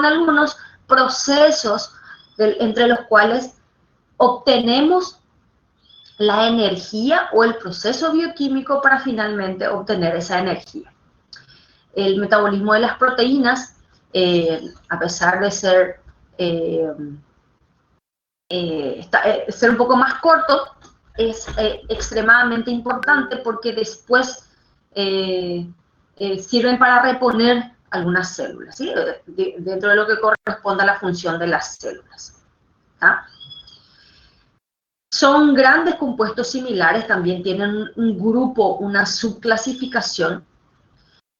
algunos procesos entre los cuales obtenemos la energía o el proceso bioquímico para finalmente obtener esa energía. El metabolismo de las proteínas, a pesar de ser un poco más corto, es extremadamente importante porque después sirven para reponer algunas células, ¿sí? Dentro de lo que corresponde a la función de las células. ¿Ah? Son grandes compuestos similares, también tienen un grupo, una subclasificación.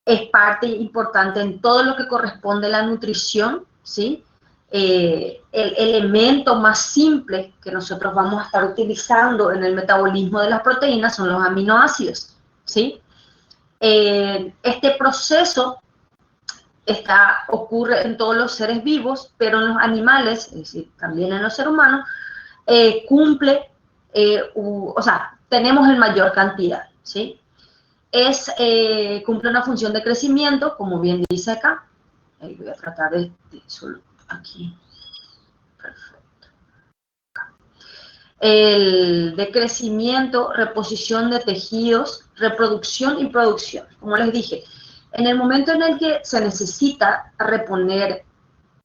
Es parte importante en todo lo que corresponde a la nutrición, ¿sí? El elemento más simple que nosotros vamos a estar utilizando en el metabolismo de las proteínas son los aminoácidos, ¿sí? Este proceso ocurre en todos los seres vivos, pero en los animales, es decir, también en los seres humanos, tenemos en mayor cantidad, ¿sí? Cumple una función de crecimiento, como bien dice acá. Voy a tratar de solo aquí. Perfecto. El de crecimiento, reposición de tejidos, reproducción y producción. Como les dije, en el momento en el que se necesita reponer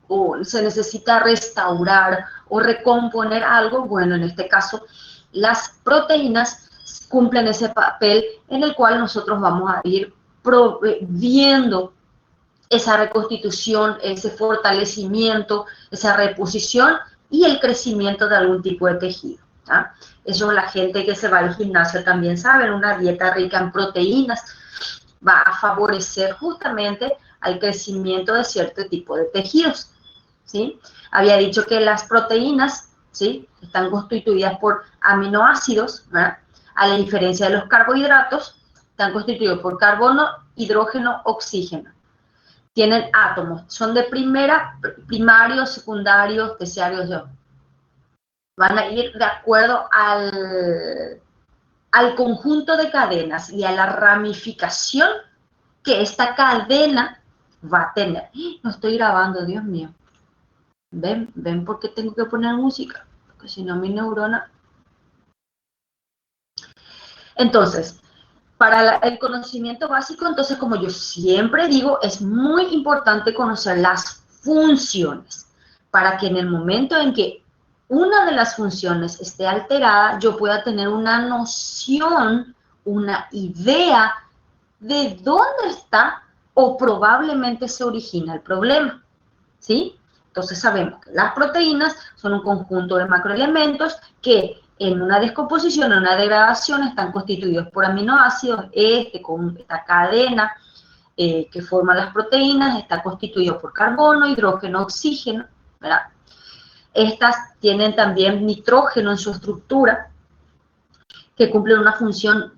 o se necesita restaurar o recomponer algo, bueno, en este caso, las proteínas cumplen ese papel en el cual nosotros vamos a ir viendo esa reconstitución, ese fortalecimiento, esa reposición y el crecimiento de algún tipo de tejido. ¿Ah? Eso la gente que se va al gimnasio también sabe, una dieta rica en proteínas va a favorecer justamente al crecimiento de cierto tipo de tejidos, ¿sí? Había dicho que las proteínas, ¿sí?, están constituidas por aminoácidos, ¿verdad? A la diferencia de los carbohidratos, están constituidos por carbono, hidrógeno, oxígeno. Tienen átomos, son de primarios, secundarios, terciarios. Van a ir de acuerdo al conjunto de cadenas y a la ramificación que esta cadena va a tener. No estoy grabando, Dios mío. ¿Ven por qué tengo que poner música? Porque si no, mi neurona... Entonces, para el conocimiento básico, entonces, como yo siempre digo, es muy importante conocer las funciones, para que en el momento en que una de las funciones esté alterada, yo pueda tener una noción, una idea de dónde está o probablemente se origina el problema, ¿sí? Entonces sabemos que las proteínas son un conjunto de macroelementos que en una descomposición, en una degradación, están constituidos por aminoácidos. Con esta cadena que forma las proteínas está constituido por carbono, hidrógeno, oxígeno, ¿verdad? Estas tienen también nitrógeno en su estructura, que cumplen una función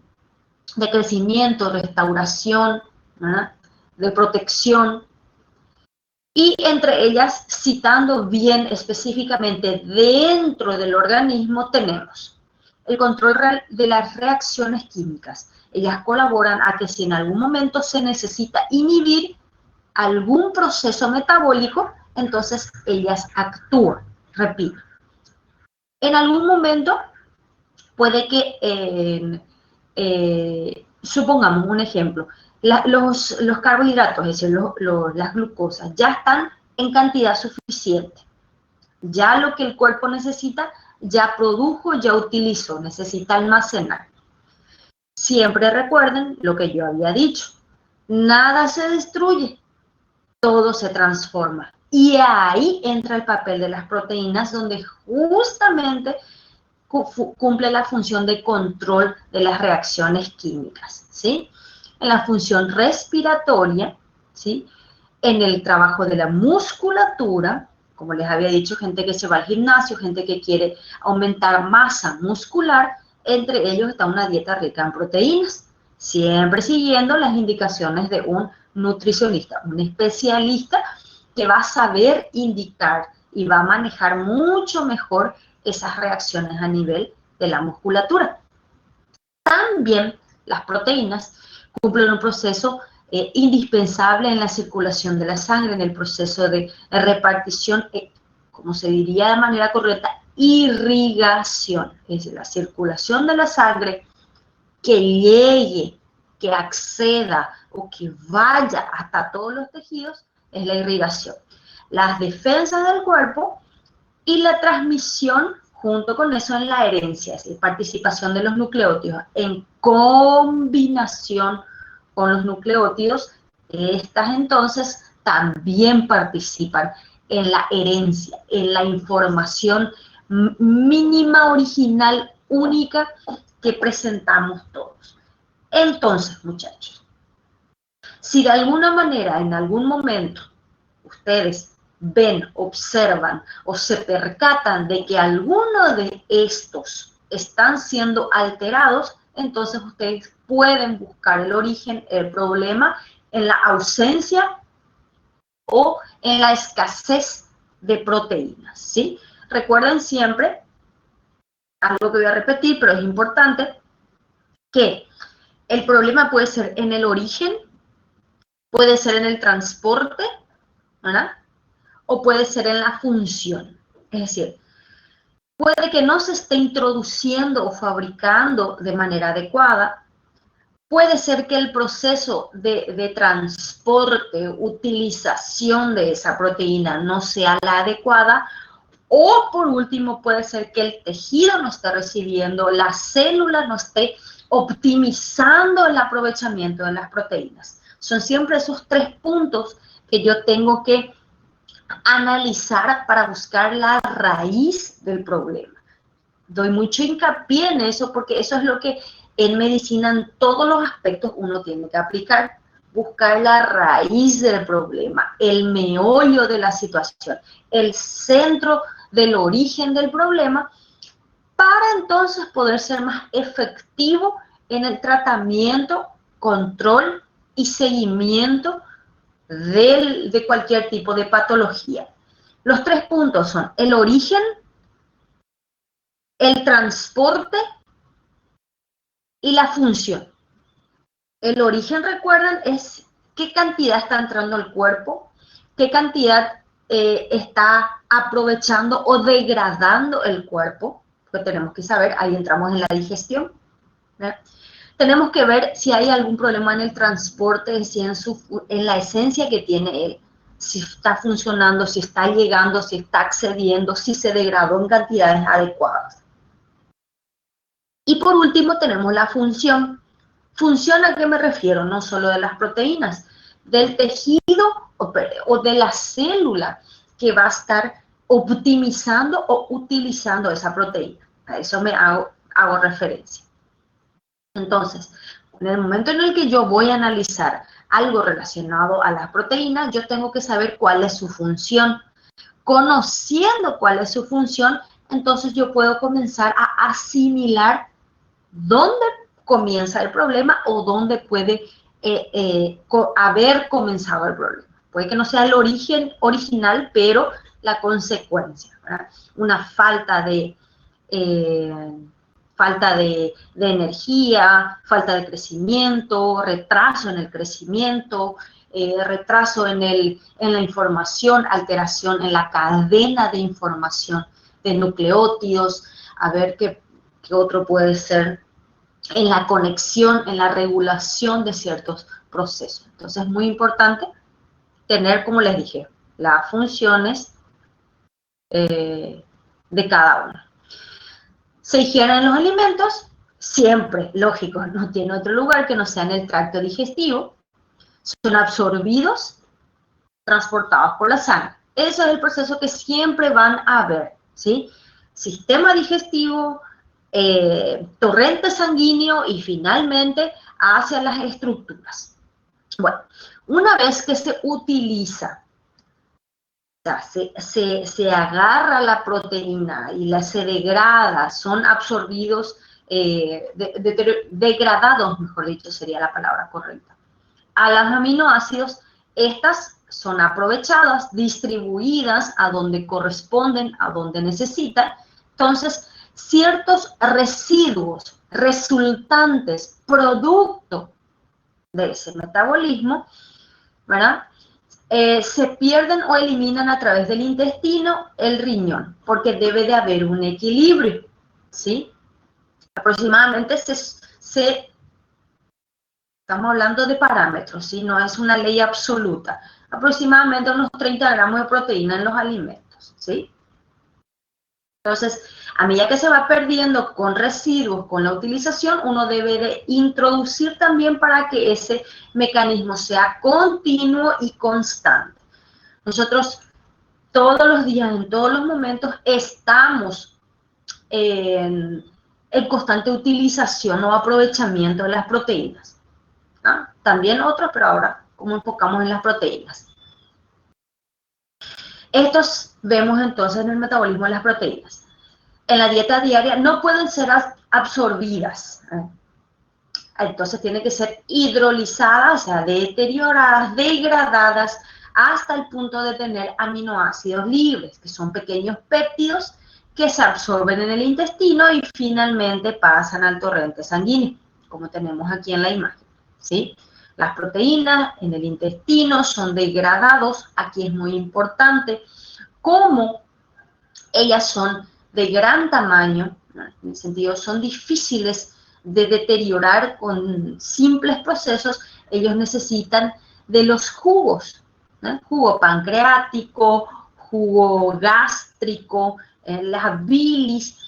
de crecimiento, restauración, ¿verdad?, de protección. Y entre ellas, citando bien específicamente dentro del organismo, tenemos el control de las reacciones químicas. Ellas colaboran a que si en algún momento se necesita inhibir algún proceso metabólico, entonces ellas actúan. Repito, en algún momento puede que, supongamos un ejemplo, los carbohidratos, es decir, las glucosas, ya están en cantidad suficiente. Ya lo que el cuerpo necesita, ya produjo, ya utilizó, necesita almacenar. Siempre recuerden lo que yo había dicho. Nada se destruye, todo se transforma. Y ahí entra el papel de las proteínas, donde justamente cumple la función de control de las reacciones químicas, ¿sí? En la función respiratoria, ¿sí?, en el trabajo de la musculatura, como les había dicho, gente que se va al gimnasio, gente que quiere aumentar masa muscular, entre ellos está una dieta rica en proteínas, siempre siguiendo las indicaciones de un nutricionista, un especialista que va a saber indicar y va a manejar mucho mejor esas reacciones a nivel de la musculatura. También las proteínas cumplen un proceso indispensable en la circulación de la sangre, en el proceso de repartición, como se diría de manera correcta, irrigación, es decir, la circulación de la sangre que llegue, que acceda o que vaya hasta todos los tejidos, es la irrigación. Las defensas del cuerpo y la transmisión, junto con eso, en la herencia, es decir, participación de los nucleótidos en combinación con los nucleótidos, estas entonces también participan en la herencia, en la información mínima, original, única que presentamos todos. Entonces, muchachos, si de alguna manera, en algún momento, ustedes ven, observan o se percatan de que alguno de estos están siendo alterados, entonces ustedes pueden buscar el origen, el problema, en la ausencia o en la escasez de proteínas, ¿sí? Recuerden siempre, algo que voy a repetir, pero es importante, que el problema puede ser en el origen, puede ser en el transporte, ¿verdad? O puede ser en la función. Es decir, puede que no se esté introduciendo o fabricando de manera adecuada, puede ser que el proceso de transporte, utilización de esa proteína no sea la adecuada, o por último puede ser que el tejido no esté recibiendo, la célula no esté optimizando el aprovechamiento de las proteínas. Son siempre esos 3 puntos que yo tengo que analizar para buscar la raíz del problema. Doy mucho hincapié en eso porque eso es lo que en medicina en todos los aspectos uno tiene que aplicar, buscar la raíz del problema, el meollo de la situación, el centro del origen del problema, para entonces poder ser más efectivo en el tratamiento, control y seguimiento de cualquier tipo de patología. Los 3 puntos son el origen, el transporte y la función. El origen, recuerden, es qué cantidad está entrando al cuerpo, qué cantidad está aprovechando o degradando el cuerpo, pues tenemos que saber, ahí entramos en la digestión, ¿verdad? Tenemos que ver si hay algún problema en el transporte, si en la esencia que tiene él, si está funcionando, si está llegando, si está accediendo, si se degradó en cantidades adecuadas. Y por último tenemos la función. ¿Función a qué me refiero? No solo de las proteínas, del tejido o de la célula que va a estar optimizando o utilizando esa proteína. A eso me hago referencia. Entonces, en el momento en el que yo voy a analizar algo relacionado a las proteínas, yo tengo que saber cuál es su función. Conociendo cuál es su función, entonces yo puedo comenzar a asimilar dónde comienza el problema o dónde puede haber comenzado el problema. Puede que no sea el origen original, pero la consecuencia, ¿verdad? Una falta de energía, falta de crecimiento, retraso en el crecimiento, retraso en la información, alteración en la cadena de información de nucleótidos, a ver qué otro puede ser en la conexión, en la regulación de ciertos procesos. Entonces es muy importante tener, como les dije, las funciones de cada una. Se ingieren los alimentos, siempre, lógico, no tiene otro lugar que no sea en el tracto digestivo, son absorbidos, transportados por la sangre. Ese es el proceso que siempre van a ver, ¿sí? Sistema digestivo, torrente sanguíneo y finalmente hacia las estructuras. Bueno, una vez que se utiliza, se agarra la proteína y se degrada, son absorbidos, degradados, mejor dicho, sería la palabra correcta. A los aminoácidos, estas son aprovechadas, distribuidas a donde corresponden, a donde necesitan. Entonces, ciertos residuos resultantes, producto de ese metabolismo, ¿verdad? Se pierden o eliminan a través del intestino, el riñón, porque debe de haber un equilibrio, ¿sí? Aproximadamente estamos hablando de parámetros, ¿sí? No es una ley absoluta. Aproximadamente unos 30 gramos de proteína en los alimentos, ¿sí? Entonces, a medida que se va perdiendo con residuos, con la utilización, uno debe de introducir también para que ese mecanismo sea continuo y constante. Nosotros todos los días, en todos los momentos, estamos en constante utilización o aprovechamiento de las proteínas. ¿Ah? También otros, pero ahora como enfocamos en las proteínas. Estos vemos entonces en el metabolismo de las proteínas. En la dieta diaria no pueden ser absorbidas. Entonces tienen que ser hidrolizadas, o sea, deterioradas, degradadas, hasta el punto de tener aminoácidos libres, que son pequeños péptidos que se absorben en el intestino y finalmente pasan al torrente sanguíneo, como tenemos aquí en la imagen, ¿sí? Las proteínas en el intestino son degradados, aquí es muy importante, como ellas son de gran tamaño, ¿no? En el sentido son difíciles de deteriorar con simples procesos, ellos necesitan de los jugos, ¿no? Jugo pancreático, jugo gástrico, las bilis,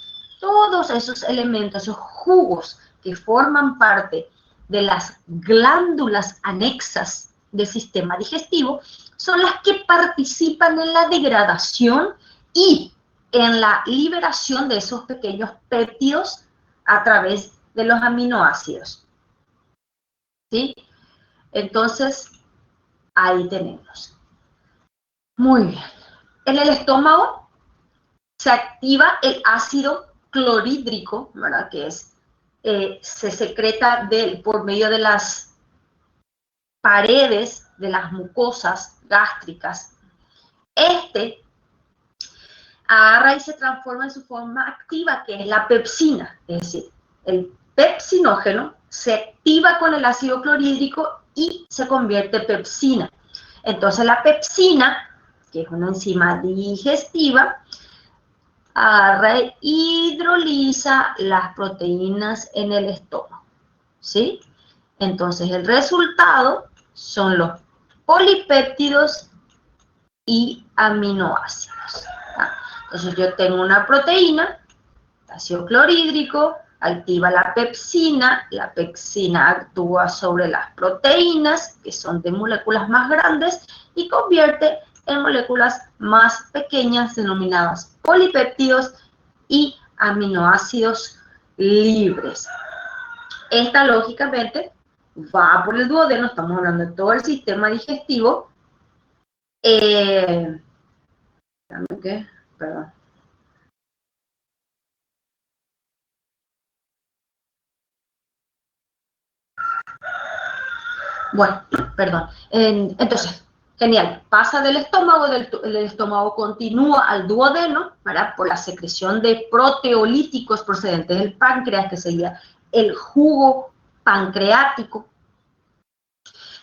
todos esos elementos, esos jugos que forman parte de las glándulas anexas del sistema digestivo, son las que participan en la degradación y en la liberación de esos pequeños péptidos a través de los aminoácidos. ¿Sí? Entonces, ahí tenemos. Muy bien. En el estómago se activa el ácido clorhídrico, ¿verdad? Que es, se secreta por medio de las paredes de las mucosas gástricas. Agarra y se transforma en su forma activa, que es la pepsina, es decir, el pepsinógeno se activa con el ácido clorhídrico y se convierte en pepsina. Entonces la pepsina, que es una enzima digestiva, agarra e hidroliza las proteínas en el estómago, ¿sí? Entonces el resultado son los polipéptidos y aminoácidos. Entonces yo tengo una proteína, ácido clorhídrico, activa la pepsina actúa sobre las proteínas, que son de moléculas más grandes, y convierte en moléculas más pequeñas, denominadas polipéptidos y aminoácidos libres. Esta, lógicamente, va por el duodeno, estamos hablando de todo el sistema digestivo. Perdón. Bueno, perdón. Entonces, genial. Pasa del estómago, del estómago continúa al duodeno, ¿verdad? Por la secreción de proteolíticos procedentes del páncreas, que sería el jugo pancreático.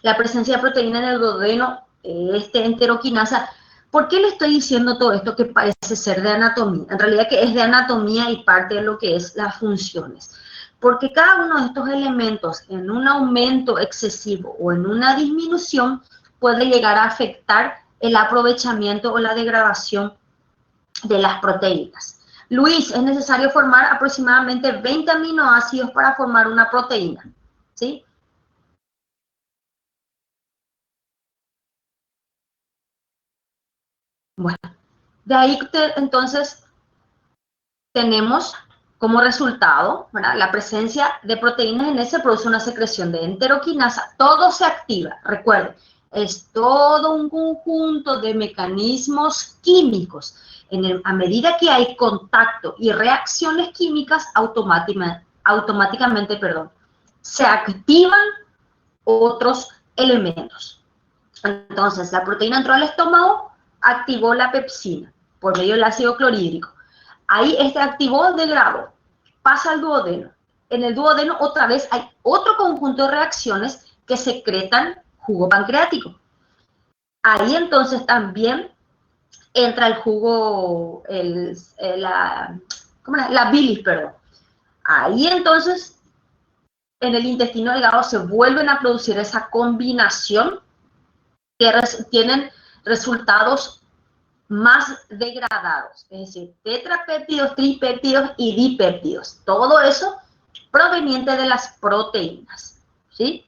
La presencia de proteína en el duodeno, enteroquinasa. ¿Por qué le estoy diciendo todo esto que parece ser de anatomía? En realidad que es de anatomía y parte de lo que es las funciones. Porque cada uno de estos elementos en un aumento excesivo o en una disminución puede llegar a afectar el aprovechamiento o la degradación de las proteínas. Luis, es necesario formar aproximadamente 20 aminoácidos para formar una proteína, ¿sí? Bueno, de ahí entonces tenemos como resultado, ¿verdad? La presencia de proteínas en ese produce una secreción de enteroquinasa. Todo se activa, recuerden, es todo un conjunto de mecanismos químicos. A medida que hay contacto y reacciones químicas, automáticamente, se activan otros elementos. Entonces, la proteína entró al estómago, activó la pepsina por medio del ácido clorhídrico. Ahí activó el degrado, pasa al duodeno. En el duodeno otra vez hay otro conjunto de reacciones que secretan jugo pancreático. Ahí entonces también entra el jugo, la bilis, perdón. Ahí entonces en el intestino delgado se vuelven a producir esa combinación que tienen resultados más degradados, es decir, tetrapéptidos, tripéptidos y dipéptidos. Todo eso proveniente de las proteínas, ¿sí?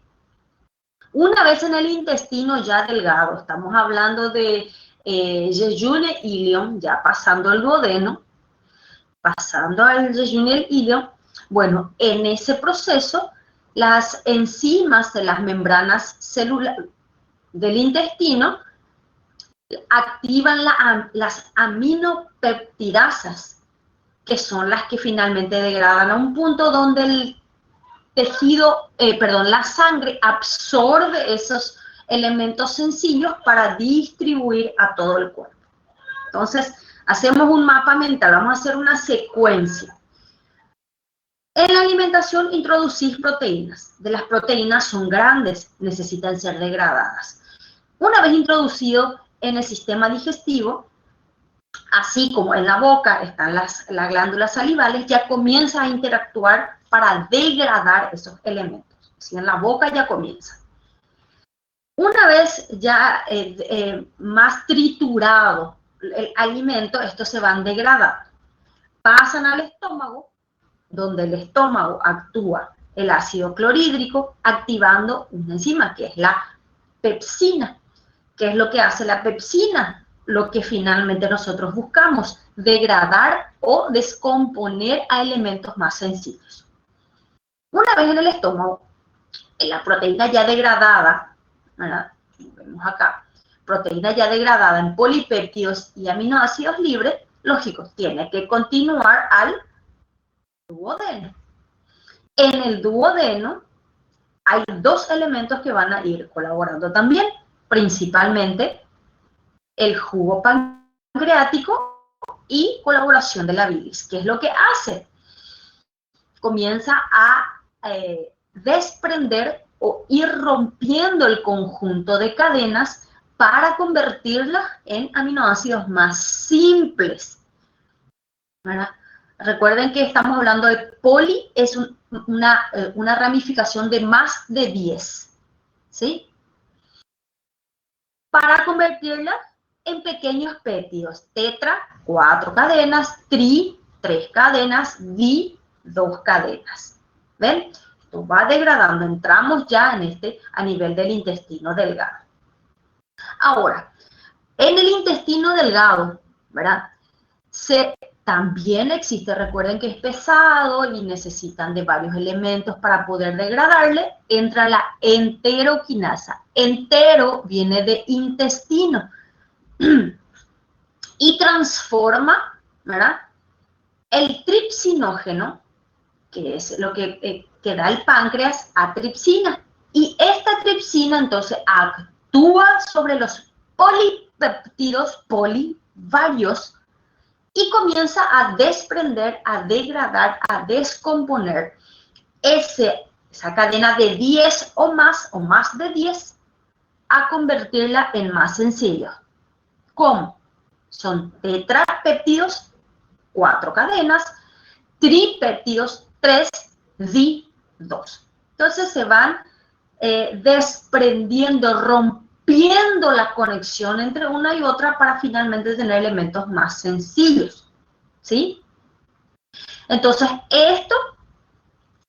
Una vez en el intestino ya delgado, estamos hablando de jejune ilion, ya pasando el duodeno, pasando al jejune ilion, bueno, en ese proceso, las enzimas de las membranas celulares del intestino activan las aminopeptidasas, que son las que finalmente degradan a un punto donde el tejido, la sangre absorbe esos elementos sencillos para distribuir a todo el cuerpo. Entonces, hacemos un mapa mental, vamos a hacer una secuencia. En la alimentación introducís proteínas. De las proteínas son grandes, necesitan ser degradadas. Una vez introducido en el sistema digestivo, así como en la boca están las glándulas salivales, ya comienza a interactuar para degradar esos elementos. Así en la boca ya comienza. Una vez ya más triturado el alimento, estos se van degradando. Pasan al estómago, donde el estómago actúa el ácido clorhídrico, activando una enzima que es la pepsina. ¿Qué es lo que hace la pepsina? Lo que finalmente nosotros buscamos, degradar o descomponer a elementos más sencillos. Una vez en el estómago, en la proteína ya degradada, ¿verdad? Vemos acá, proteína ya degradada en polipéptidos y aminoácidos libres, lógico, tiene que continuar al duodeno. En el duodeno hay dos elementos que van a ir colaborando también, principalmente el jugo pancreático y colaboración de la bilis. ¿Qué es lo que hace? Comienza a desprender o ir rompiendo el conjunto de cadenas para convertirlas en aminoácidos más simples, ¿verdad? Recuerden que estamos hablando de poli, es una ramificación de más de 10, ¿sí? Para convertirlas en pequeños péptidos. Tetra, 4 cadenas, tri, 3 cadenas, di, 2 cadenas. ¿Ven? Esto va degradando, entramos ya en a nivel del intestino delgado. Ahora, en el intestino delgado, ¿verdad? También existe, recuerden que es pesado y necesitan de varios elementos para poder degradarle, entra la enteroquinasa. Entero viene de intestino y transforma, ¿verdad?, el tripsinógeno, que es lo que da el páncreas, a tripsina. Y esta tripsina entonces actúa sobre los polipéptidos, varios, y comienza a desprender, a degradar, a descomponer esa cadena de 10 o más de 10, a convertirla en más sencillo. ¿Cómo? Son tetrapéptidos, 4 cadenas, tripéptidos, 3, di, 2. Entonces se van desprendiendo, rompiendo la conexión entre una y otra para finalmente tener elementos más sencillos, ¿sí? Entonces, estos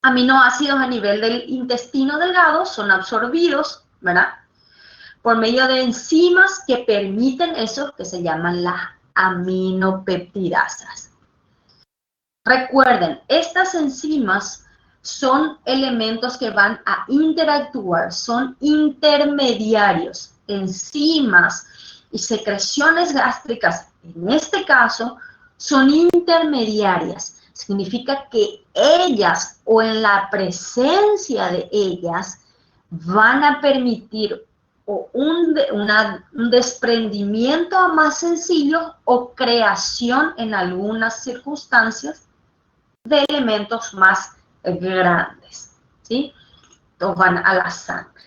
aminoácidos a nivel del intestino delgado son absorbidos, ¿verdad?, por medio de enzimas que permiten eso que se llaman las aminopeptidasas. Recuerden, estas enzimas son elementos que van a interactuar, son intermediarios, enzimas y secreciones gástricas, en este caso, son intermediarias. Significa que ellas o en la presencia de ellas van a permitir o un desprendimiento más sencillo o creación en algunas circunstancias de elementos más grandes, ¿sí? Entonces van a la sangre.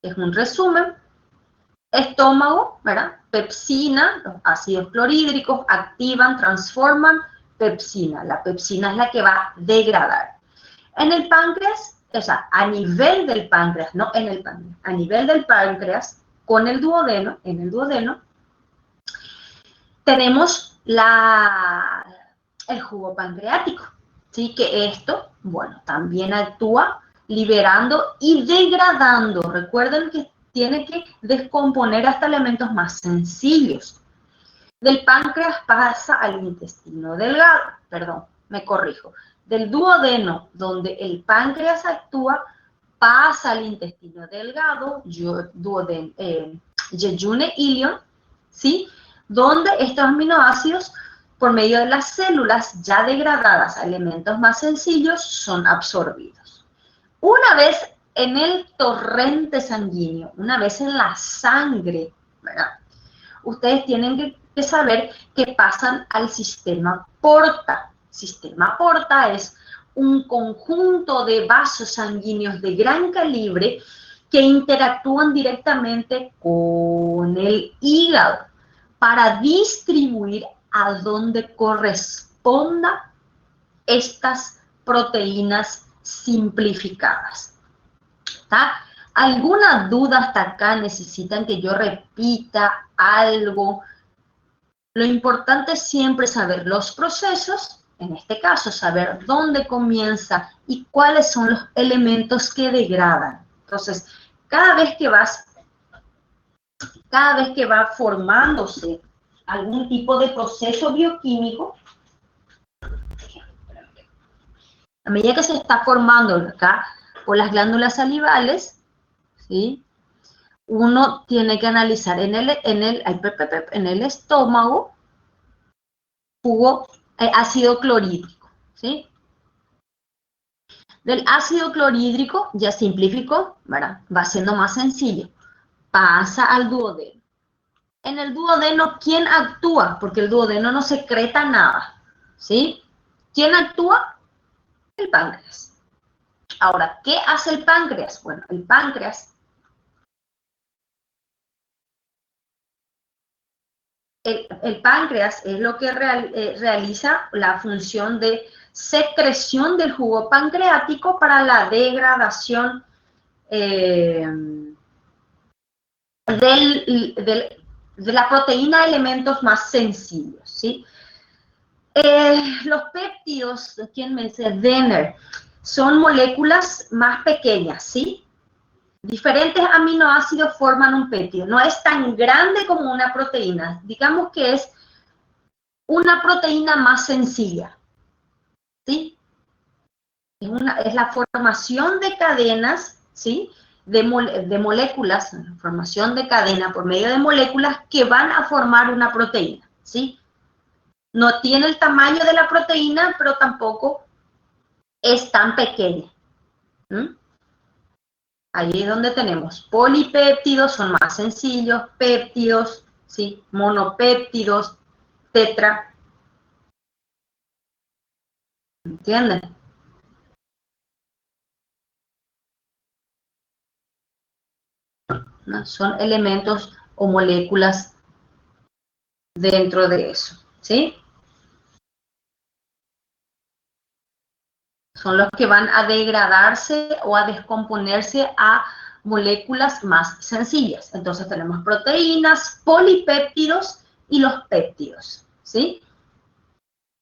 es un resumen. Estómago, ¿verdad? Pepsina, los ácidos clorhídricos activan, transforman pepsina. La pepsina es la que va a degradar. En el páncreas, o sea, a nivel del páncreas, no en el páncreas, a nivel del páncreas, con el duodeno, en el duodeno, tenemos el jugo pancreático, ¿sí? Que esto, bueno, también actúa liberando y degradando. Recuerden que tiene que descomponer hasta elementos más sencillos. Del páncreas pasa al intestino delgado, perdón, me corrijo. Del duodeno, donde el páncreas actúa, pasa al intestino delgado, yeyune ilion, ¿sí? Donde estos aminoácidos, por medio de las células ya degradadas a elementos más sencillos, son absorbidos. Una vez en el torrente sanguíneo, una vez en la sangre, ¿verdad? Ustedes tienen que saber que pasan al sistema porta. Sistema porta es un conjunto de vasos sanguíneos de gran calibre que interactúan directamente con el hígado para distribuir a donde corresponda estas proteínas simplificadas. ¿Está? ¿Alguna duda hasta acá? ¿Necesitan que yo repita algo? Lo importante es siempre saber los procesos, en este caso saber dónde comienza y cuáles son los elementos que degradan. Entonces, cada vez que va formándose algún tipo de proceso bioquímico, a medida que se está formando acá por las glándulas salivales, ¿sí? Uno tiene que analizar en el estómago jugo ácido clorhídrico, ¿sí? Del ácido clorhídrico, ya simplificó, ¿verdad? Va siendo más sencillo. Pasa al duodeno. En el duodeno, ¿quién actúa? Porque el duodeno no secreta nada, ¿sí? ¿Quién actúa? El páncreas. Ahora, ¿qué hace el páncreas? Bueno, el páncreas es lo que realiza la función de secreción del jugo pancreático para la degradación de la proteína a elementos más sencillos, ¿sí? Los péptidos, ¿quién me dice? Denner, son moléculas más pequeñas, ¿sí? Diferentes aminoácidos forman un péptido. No es tan grande como una proteína. Digamos que es una proteína más sencilla, ¿sí? Es la formación de cadenas, ¿sí? De moléculas, formación de cadena por medio de moléculas que van a formar una proteína, ¿sí? No tiene el tamaño de la proteína, pero tampoco es tan pequeña. Ahí es donde tenemos polipéptidos, son más sencillos, péptidos, ¿sí? Monopéptidos, tetra. ¿Entienden? ¿No? Son elementos o moléculas dentro de eso, ¿sí? Son los que van a degradarse o a descomponerse a moléculas más sencillas. Entonces tenemos proteínas, polipéptidos y los péptidos, ¿sí?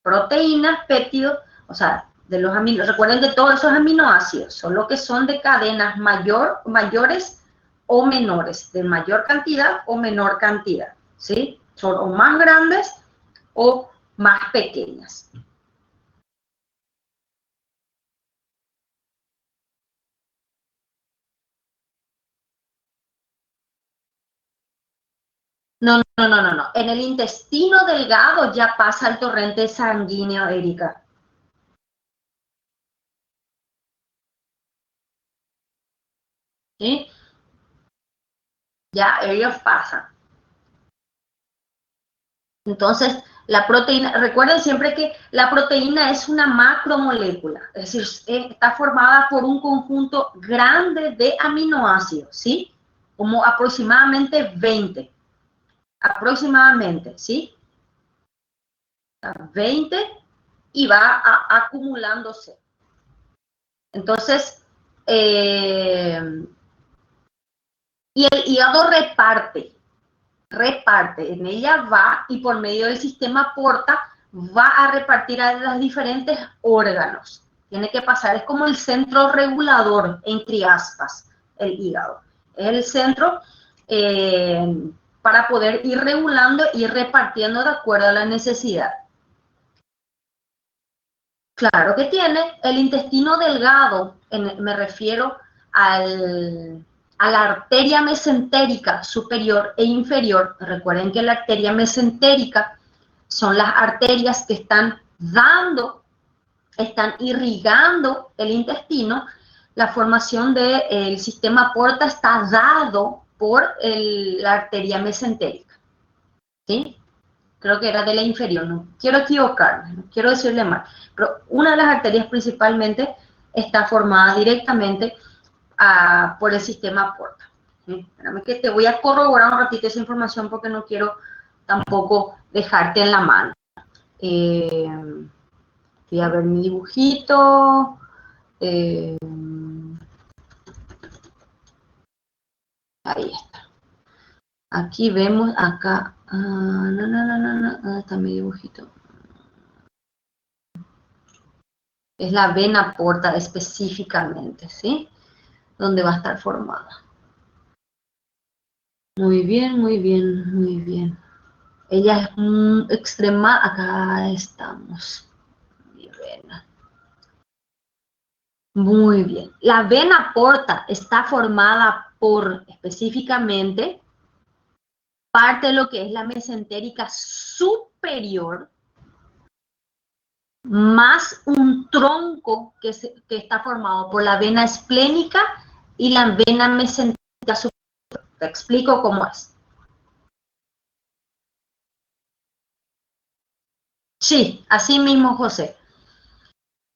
Proteínas, péptidos, o sea, de los recuerden que todos esos aminoácidos son los que son de cadenas mayores o menores, de mayor cantidad o menor cantidad, ¿sí? Son o más grandes o más pequeñas. No. En el intestino delgado ya pasa el torrente sanguíneo, Erika. ¿Sí? Ya ellos pasan. Entonces, la proteína, recuerden siempre que la proteína es una macromolécula, es decir, está formada por un conjunto grande de aminoácidos, ¿sí? como aproximadamente 20. Aproximadamente, ¿sí? 20 y va acumulándose. Entonces, y el hígado reparte, en ella va y por medio del sistema porta va a repartir a los diferentes órganos. Tiene que pasar, es como el centro regulador, entre aspas, el hígado. Es el centro para poder ir regulando y repartiendo de acuerdo a la necesidad. Claro que tiene. El intestino delgado, me refiero a la arteria mesentérica superior e inferior. Recuerden que la arteria mesentérica son las arterias que están irrigando el intestino. La formación del sistema porta está dado por la arteria mesentérica. ¿Sí? Creo que era de la inferior, no quiero equivocarme, no quiero decirle mal, pero una de las arterias principalmente está formada directamente por el sistema porta. ¿Sí? Espérame que te voy a corroborar un ratito esa información porque no quiero tampoco dejarte en la mano. Voy a ver mi dibujito. Ahí está. Aquí vemos, acá. ¿Dónde está mi dibujito? Es la vena porta específicamente, ¿sí? Donde va a estar formada. Muy bien, muy bien, muy bien. Ella es extrema, acá estamos. Mi vena. Muy bien. La vena porta está formada por, específicamente, parte de lo que es la mesentérica superior, más un tronco que está formado por la vena esplénica y la vena mesentérica superior. Te explico cómo es. Sí, así mismo, José.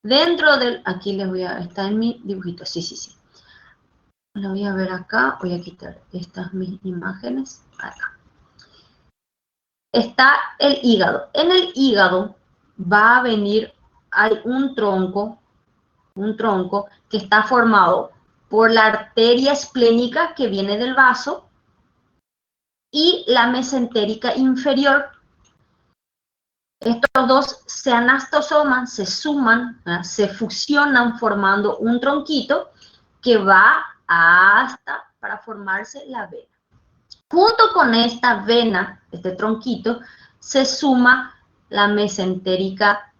Dentro del, aquí les voy a, está en mi dibujito, sí. Lo voy a ver acá, voy a quitar estas mis imágenes, acá. Está el hígado. En el hígado va a venir, hay un tronco que está formado por la arteria esplénica que viene del vaso y la mesentérica inferior. Estos dos se anastosoman, se suman, se fusionan formando un tronquito que va hasta para formarse la vena. Junto con esta vena, este tronquito, se suma la mesentérica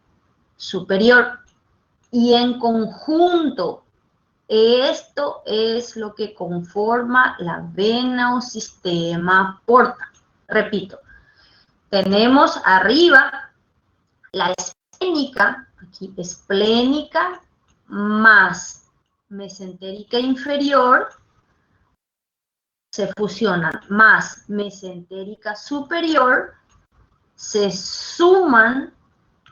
superior y en conjunto esto es lo que conforma la vena o sistema porta. Repito, tenemos arriba la esplénica, aquí esplénica más mesentérica inferior, se fusionan más mesentérica superior, se suman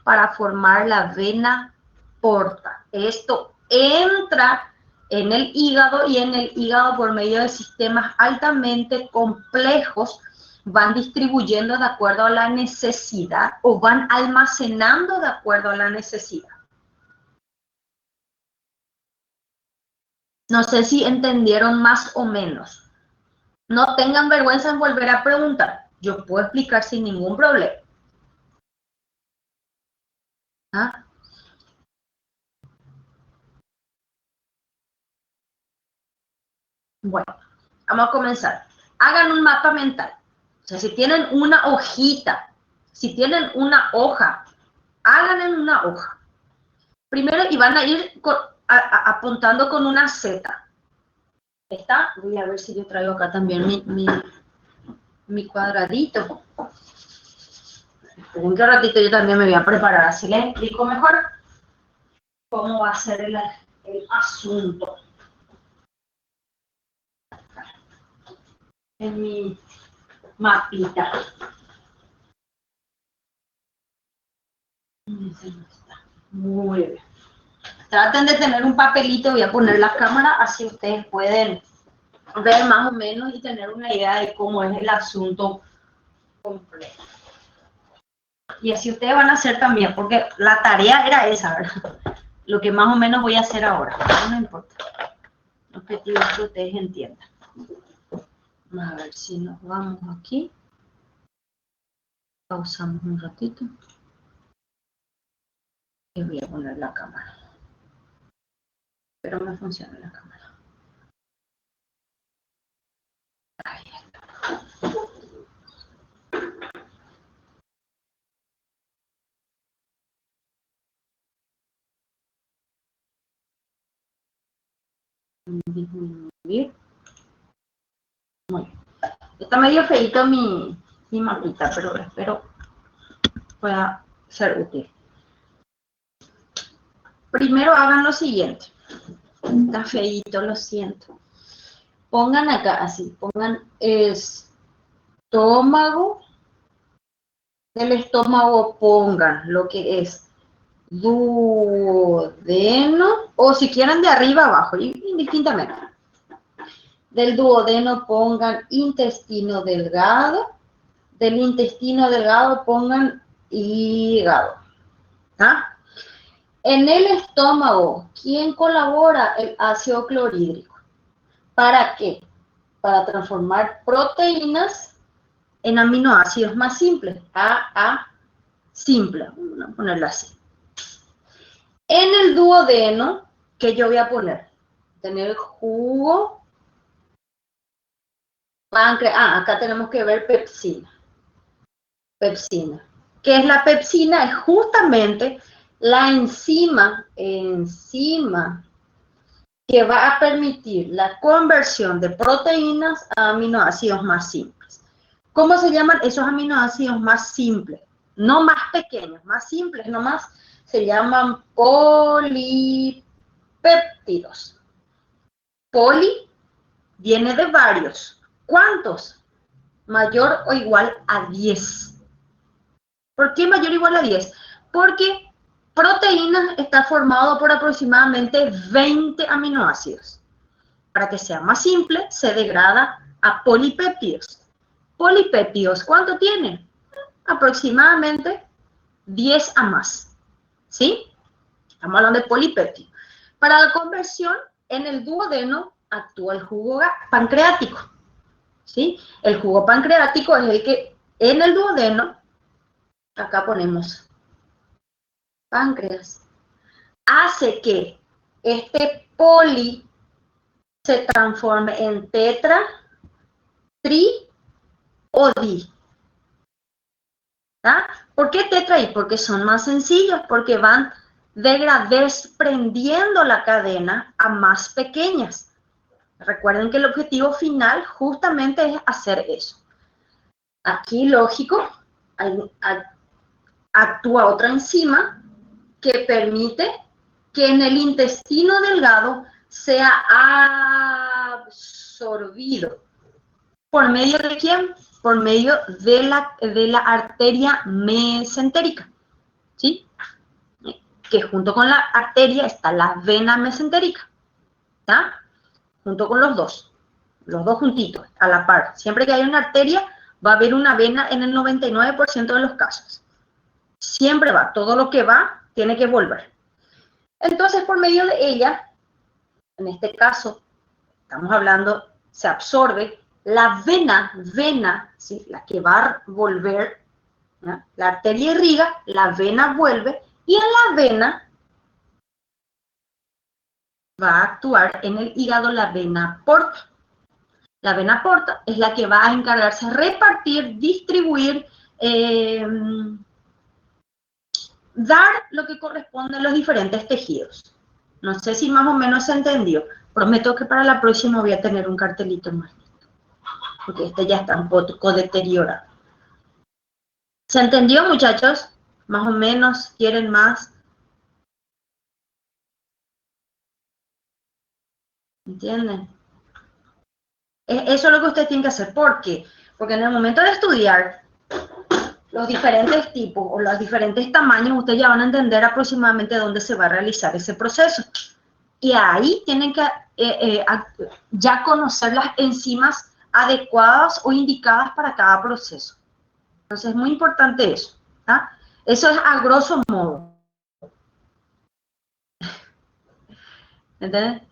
para formar la vena porta. Esto entra en el hígado y en el hígado por medio de sistemas altamente complejos van distribuyendo de acuerdo a la necesidad o van almacenando de acuerdo a la necesidad. No sé si entendieron más o menos. No tengan vergüenza en volver a preguntar. Yo puedo explicar sin ningún problema. ¿Ah? Bueno, vamos a comenzar. Hagan un mapa mental. O sea, si tienen una hojita, si tienen una hoja, hagan en una hoja. Primero, y van a ir apuntando con una Z. ¿Está? Voy a ver si yo traigo acá también mi cuadradito. En un ratito yo también me voy a preparar, así les explico mejor cómo va a ser el asunto. En mi mapita. Muy bien. Traten de tener un papelito, voy a poner la cámara, así ustedes pueden ver más o menos y tener una idea de cómo es el asunto completo. Y así ustedes van a hacer también, porque la tarea era esa, ¿verdad? Lo que más o menos voy a hacer ahora, no importa. El objetivo es que ustedes entiendan. Vamos a ver si nos vamos aquí. Pausamos un ratito. Y voy a poner la cámara. Pero no funciona la cámara. Ahí está. Disminuir. Muy bien. Está medio feito mi mapita, pero espero pueda ser útil. Primero hagan lo siguiente. Está feito, lo siento. Pongan acá así, pongan estómago. Del estómago pongan lo que es duodeno, o si quieren de arriba abajo, indistintamente. Del duodeno pongan intestino delgado, del intestino delgado pongan hígado. ¿Ah? En el estómago, ¿quién colabora? El ácido clorhídrico. ¿Para qué? Para transformar proteínas en aminoácidos más simples. AA simple, vamos a ponerlo así. En el duodeno, ¿qué yo voy a poner? Tener jugo, páncreas. Acá tenemos que ver pepsina. Pepsina. ¿Qué es la pepsina? Es justamente la enzima que va a permitir la conversión de proteínas a aminoácidos más simples. ¿Cómo se llaman esos aminoácidos más simples? No más pequeños, más simples nomás, se llaman polipéptidos. Poli viene de varios. ¿Cuántos? Mayor o igual a 10. ¿Por qué mayor o igual a 10? Porque proteínas está formado por aproximadamente 20 aminoácidos. Para que sea más simple, se degrada a polipéptidos. Polipéptidos, ¿cuánto tienen? Aproximadamente 10 a más. ¿Sí? Estamos hablando de polipéptidos. Para la conversión, en el duodeno actúa el jugo pancreático. ¿Sí? El jugo pancreático es el que en el duodeno, acá ponemos páncreas, hace que este poli se transforme en tetra, tri o di. ¿Ah? ¿Por qué tetra y? Porque son más sencillos, porque van desprendiendo la cadena a más pequeñas. Recuerden que el objetivo final justamente es hacer eso. Aquí, lógico, actúa otra enzima que permite que en el intestino delgado sea absorbido. ¿Por medio de quién? Por medio de la arteria mesentérica, ¿sí? Que junto con la arteria está la vena mesentérica, ¿está? Junto con los dos juntitos, a la par. Siempre que haya una arteria, va a haber una vena en el 99% de los casos. Siempre va, todo lo que va, tiene que volver. Entonces, por medio de ella, en este caso, estamos hablando, se absorbe la vena, ¿sí? La que va a volver, ¿no? La arteria irriga, la vena vuelve, y en la vena va a actuar en el hígado la vena porta. La vena porta es la que va a encargarse de repartir, distribuir, dar lo que corresponde a los diferentes tejidos. No sé si más o menos se entendió. Prometo que para la próxima voy a tener un cartelito más listo, porque este ya está un poco deteriorado. ¿Se entendió, muchachos? Más o menos, ¿quieren más? ¿Entienden? Eso es lo que ustedes tienen que hacer. ¿Por qué? Porque en el momento de estudiar los diferentes tipos o los diferentes tamaños, ustedes ya van a entender aproximadamente dónde se va a realizar ese proceso. Y ahí tienen que ya conocer las enzimas adecuadas o indicadas para cada proceso. Entonces es muy importante eso. ¿Tá? Eso es a grosso modo. ¿Entiendes?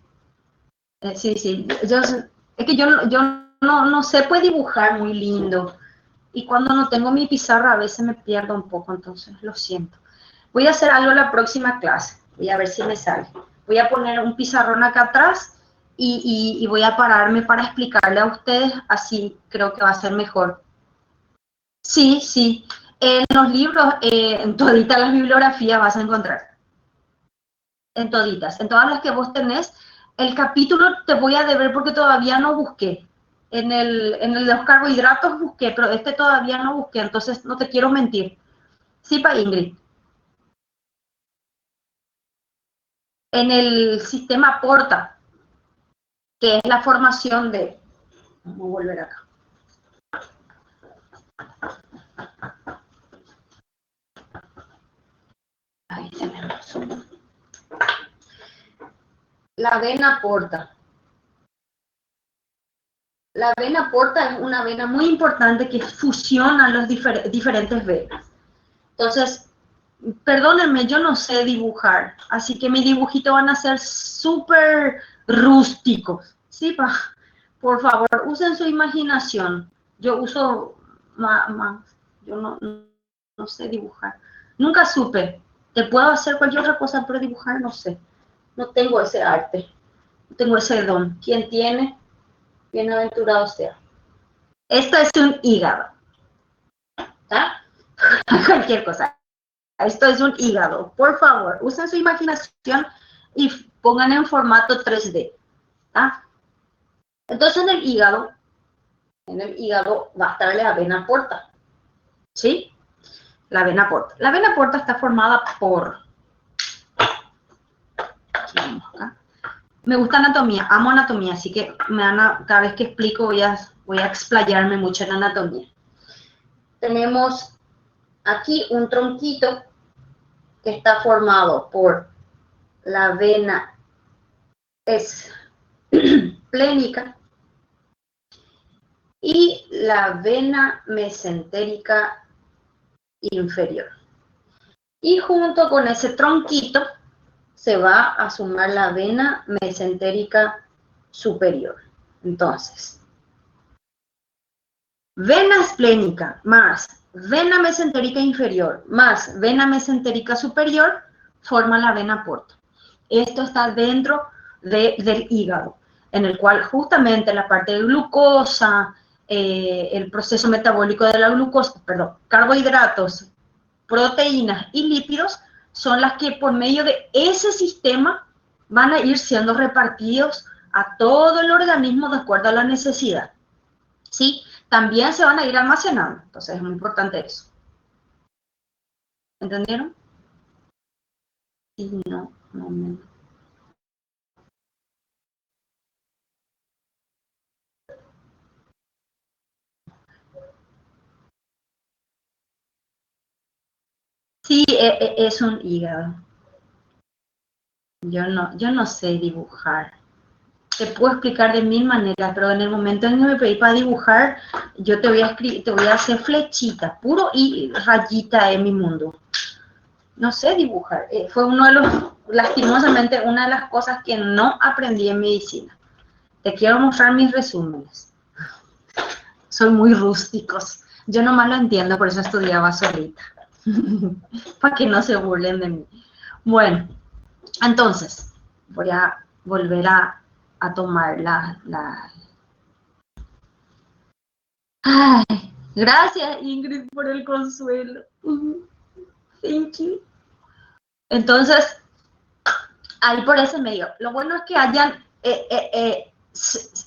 Sí, sí. Es que yo no sé pues dibujar muy lindo. Y cuando no tengo mi pizarra a veces me pierdo un poco, entonces lo siento. Voy a hacer algo la próxima clase. Voy a ver si me sale. Voy a poner un pizarrón acá atrás y voy a pararme para explicarle a ustedes, así creo que va a ser mejor. Sí, sí. En los libros, en toditas las bibliografías vas a encontrar. En toditas. En todas las que vos tenés. El capítulo te voy a deber porque todavía no busqué. En el de los carbohidratos busqué, pero este todavía no busqué, entonces no te quiero mentir. Sí, pa Ingrid. En el sistema Porta, que es la formación de... Vamos a volver acá. Ahí tenemos. La vena porta. La vena porta es una vena muy importante que fusiona los diferentes venas. Entonces, perdónenme, yo no sé dibujar, así que mis dibujitos van a ser súper rústicos. ¿Sí, pa? Por favor, usen su imaginación. Yo uso más, yo no sé dibujar. Nunca supe. Te puedo hacer cualquier otra cosa, pero dibujar no sé. No tengo ese arte, no tengo ese don. ¿Quién tiene? Bienaventurado sea. Esto es un hígado. ¿Tá? Cualquier cosa. Esto es un hígado. Por favor, usen su imaginación y pongan en formato 3D. ¿Tá? Entonces en el hígado va a estar la vena porta. ¿Sí? La vena porta. La vena porta está formada por... Me gusta anatomía, amo anatomía, así que cada vez que explico voy a explayarme mucho en anatomía. Tenemos aquí un tronquito que está formado por la vena esplénica y la vena mesentérica inferior. Y junto con ese tronquito se va a sumar la vena mesentérica superior. Entonces, vena esplénica más vena mesentérica inferior más vena mesentérica superior forma la vena porta. Esto está dentro del hígado, en el cual justamente la parte de glucosa, el proceso metabólico de la glucosa, perdón, carbohidratos, proteínas y lípidos son las que por medio de ese sistema van a ir siendo repartidos a todo el organismo de acuerdo a la necesidad. ¿Sí? También se van a ir almacenando, entonces es muy importante eso. ¿Entendieron? Sí, no. Sí, es un hígado. Yo no sé dibujar. Te puedo explicar de mil maneras, pero en el momento en que me pedí para dibujar, yo te voy a hacer flechitas, puro y rayita en mi mundo. No sé dibujar. Fue lastimosamente, una de las cosas que no aprendí en medicina. Te quiero mostrar mis resúmenes. Son muy rústicos. Yo nomás lo entiendo, por eso estudiaba solita. Para que no se burlen de mí. Bueno, entonces, voy a volver a tomar Ay, gracias Ingrid por el consuelo. Thank you. Entonces, ahí por ese medio. Lo bueno es que hayan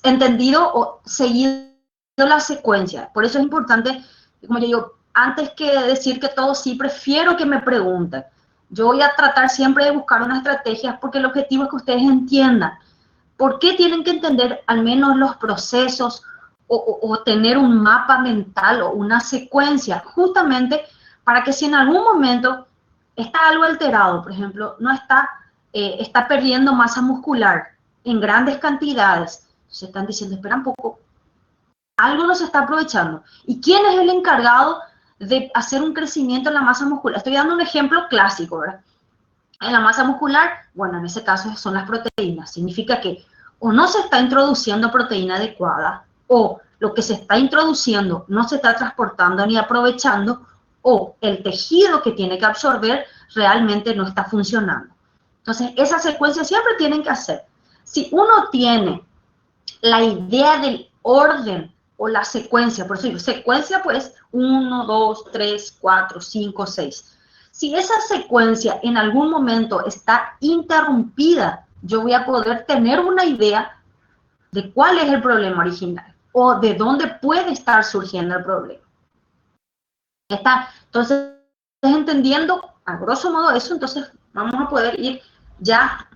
entendido o seguido la secuencia. Por eso es importante, como yo digo, antes que decir que todo sí, prefiero que me pregunten. Yo voy a tratar siempre de buscar una estrategia porque el objetivo es que ustedes entiendan por qué tienen que entender al menos los procesos o tener un mapa mental o una secuencia, justamente para que si en algún momento está algo alterado, por ejemplo, no está perdiendo masa muscular, en grandes cantidades. Se están diciendo, espera un poco, algo no se está aprovechando. ¿Y quién es el encargado de hacer un crecimiento en la masa muscular? Estoy dando un ejemplo clásico, ¿verdad? En la masa muscular, bueno, en ese caso son las proteínas. Significa que o no se está introduciendo proteína adecuada, o lo que se está introduciendo no se está transportando ni aprovechando, o el tejido que tiene que absorber realmente no está funcionando. Entonces, esa secuencia siempre tienen que hacer. Si uno tiene la idea del orden o la secuencia, por eso digo, secuencia pues 1, 2, 3, 4, 5, 6. Si esa secuencia en algún momento está interrumpida, yo voy a poder tener una idea de cuál es el problema original o de dónde puede estar surgiendo el problema. Está, entonces, entendiendo a grosso modo eso, entonces vamos a poder ir ya,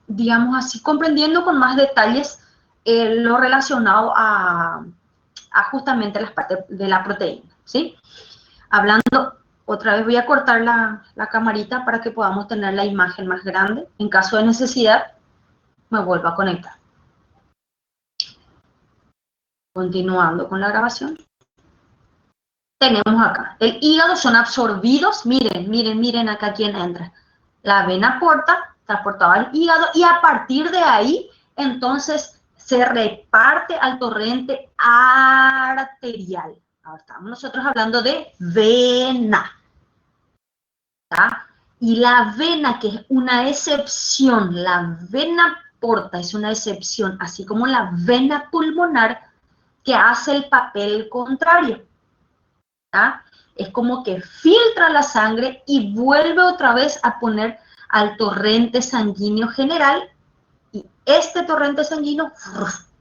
digamos así, comprendiendo con más detalles lo relacionado a justamente las partes de la proteína, ¿sí? Hablando, otra vez voy a cortar la camarita para que podamos tener la imagen más grande. En caso de necesidad, me vuelvo a conectar. Continuando con la grabación. Tenemos acá, el hígado son absorbidos, miren acá quién entra. La vena porta, transportada al hígado, y a partir de ahí, entonces, se reparte al torrente arterial. Ahora estamos nosotros hablando de vena. ¿Tá? Y la vena, que es una excepción, la vena porta es una excepción, así como la vena pulmonar, que hace el papel contrario. ¿tá? Es como que filtra la sangre y vuelve otra vez a poner al torrente sanguíneo general, y este torrente sanguíneo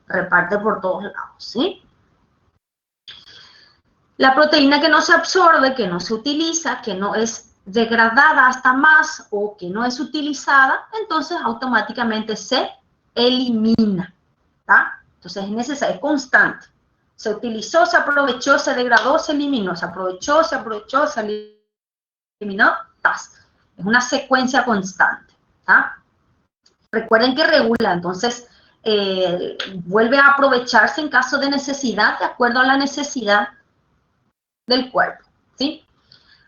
reparte por todos lados, ¿sí? La proteína que no se absorbe, que no se utiliza, que no es degradada hasta más o que no es utilizada, entonces automáticamente se elimina, ¿tá? Entonces es necesario, es constante. Se utilizó, se aprovechó, se degradó, se eliminó, se aprovechó, se eliminó, ¡tas! Es una secuencia constante, ¿tá? Recuerden que regula, entonces vuelve a aprovecharse en caso de necesidad, de acuerdo a la necesidad del cuerpo, ¿sí?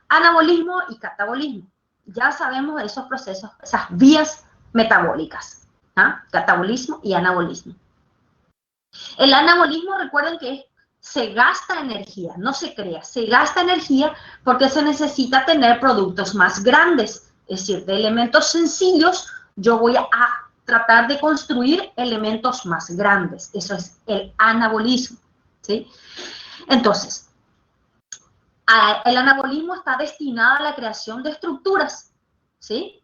Anabolismo y catabolismo. Ya sabemos de esos procesos, esas vías metabólicas, ¿ah? Catabolismo y anabolismo. El anabolismo, recuerden que se gasta energía, no se crea, se gasta energía porque se necesita tener productos más grandes, es decir, de elementos sencillos, yo voy a tratar de construir elementos más grandes, eso es el anabolismo, ¿sí? Entonces, el anabolismo está destinado a la creación de estructuras, ¿sí?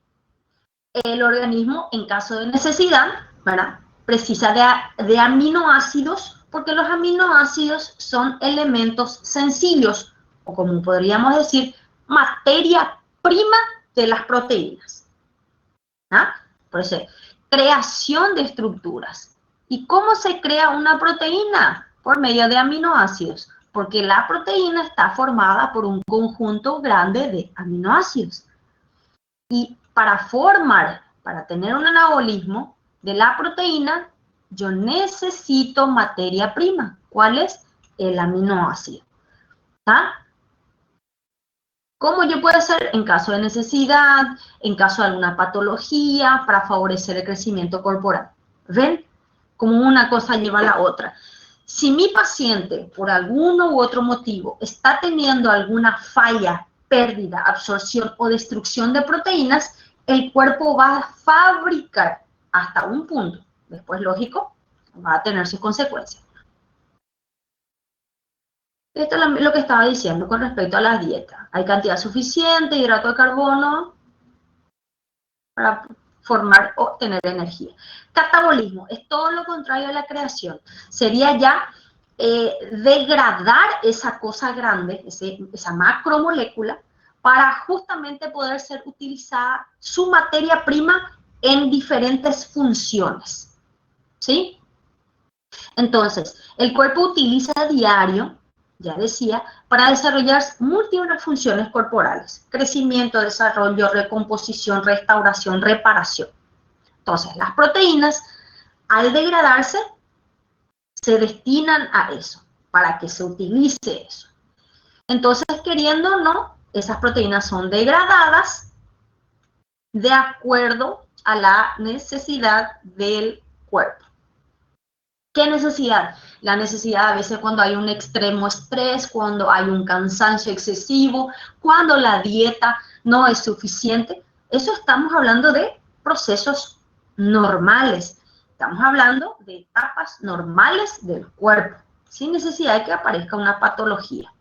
El organismo, en caso de necesidad, ¿verdad? Precisa de aminoácidos, porque los aminoácidos son elementos sencillos, o como podríamos decir, materia prima de las proteínas. ¿Ah? Por eso, creación de estructuras. ¿Y cómo se crea una proteína? Por medio de aminoácidos, porque la proteína está formada por un conjunto grande de aminoácidos. Y para tener un anabolismo de la proteína, yo necesito materia prima. ¿Cuál es? El aminoácido. ¿Tá? ¿Cómo yo puedo hacer? En caso de necesidad, en caso de alguna patología, para favorecer el crecimiento corporal. ¿Ven? Como una cosa lleva a la otra. Si mi paciente, por alguno u otro motivo, está teniendo alguna falla, pérdida, absorción o destrucción de proteínas, el cuerpo va a fabricar hasta un punto. Después, lógico, va a tener sus consecuencias. Esto es lo que estaba diciendo con respecto a la dieta. Hay cantidad suficiente de hidrato de carbono para formar o tener energía. Catabolismo es todo lo contrario a la creación. Sería ya degradar esa cosa grande, esa macromolécula, para justamente poder ser utilizada su materia prima en diferentes funciones. ¿Sí? Entonces, el cuerpo utiliza a diario, ya decía, para desarrollar múltiples funciones corporales: crecimiento, desarrollo, recomposición, restauración, reparación. Entonces, las proteínas, al degradarse, se destinan a eso, para que se utilice eso. Entonces, queriendo o no, esas proteínas son degradadas de acuerdo a la necesidad del cuerpo. ¿Qué necesidad? La necesidad a veces cuando hay un extremo estrés, cuando hay un cansancio excesivo, cuando la dieta no es suficiente. Eso estamos hablando de procesos normales. Estamos hablando de etapas normales del cuerpo, sin necesidad de que aparezca una patología.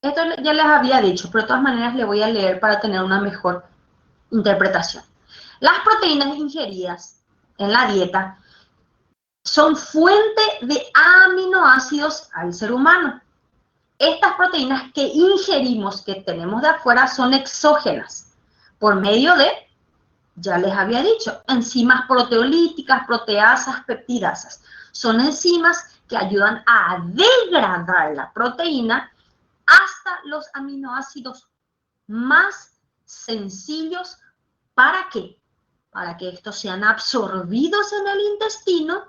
Esto ya les había dicho, pero de todas maneras le voy a leer para tener una mejor interpretación. Las proteínas ingeridas en la dieta son fuente de aminoácidos al ser humano. Estas proteínas que ingerimos, que tenemos de afuera, son exógenas por medio de, ya les había dicho, enzimas proteolíticas, proteasas, peptidasas. Son enzimas que ayudan a degradar la proteína hasta los aminoácidos más sencillos. ¿Para qué? Para que estos sean absorbidos en el intestino,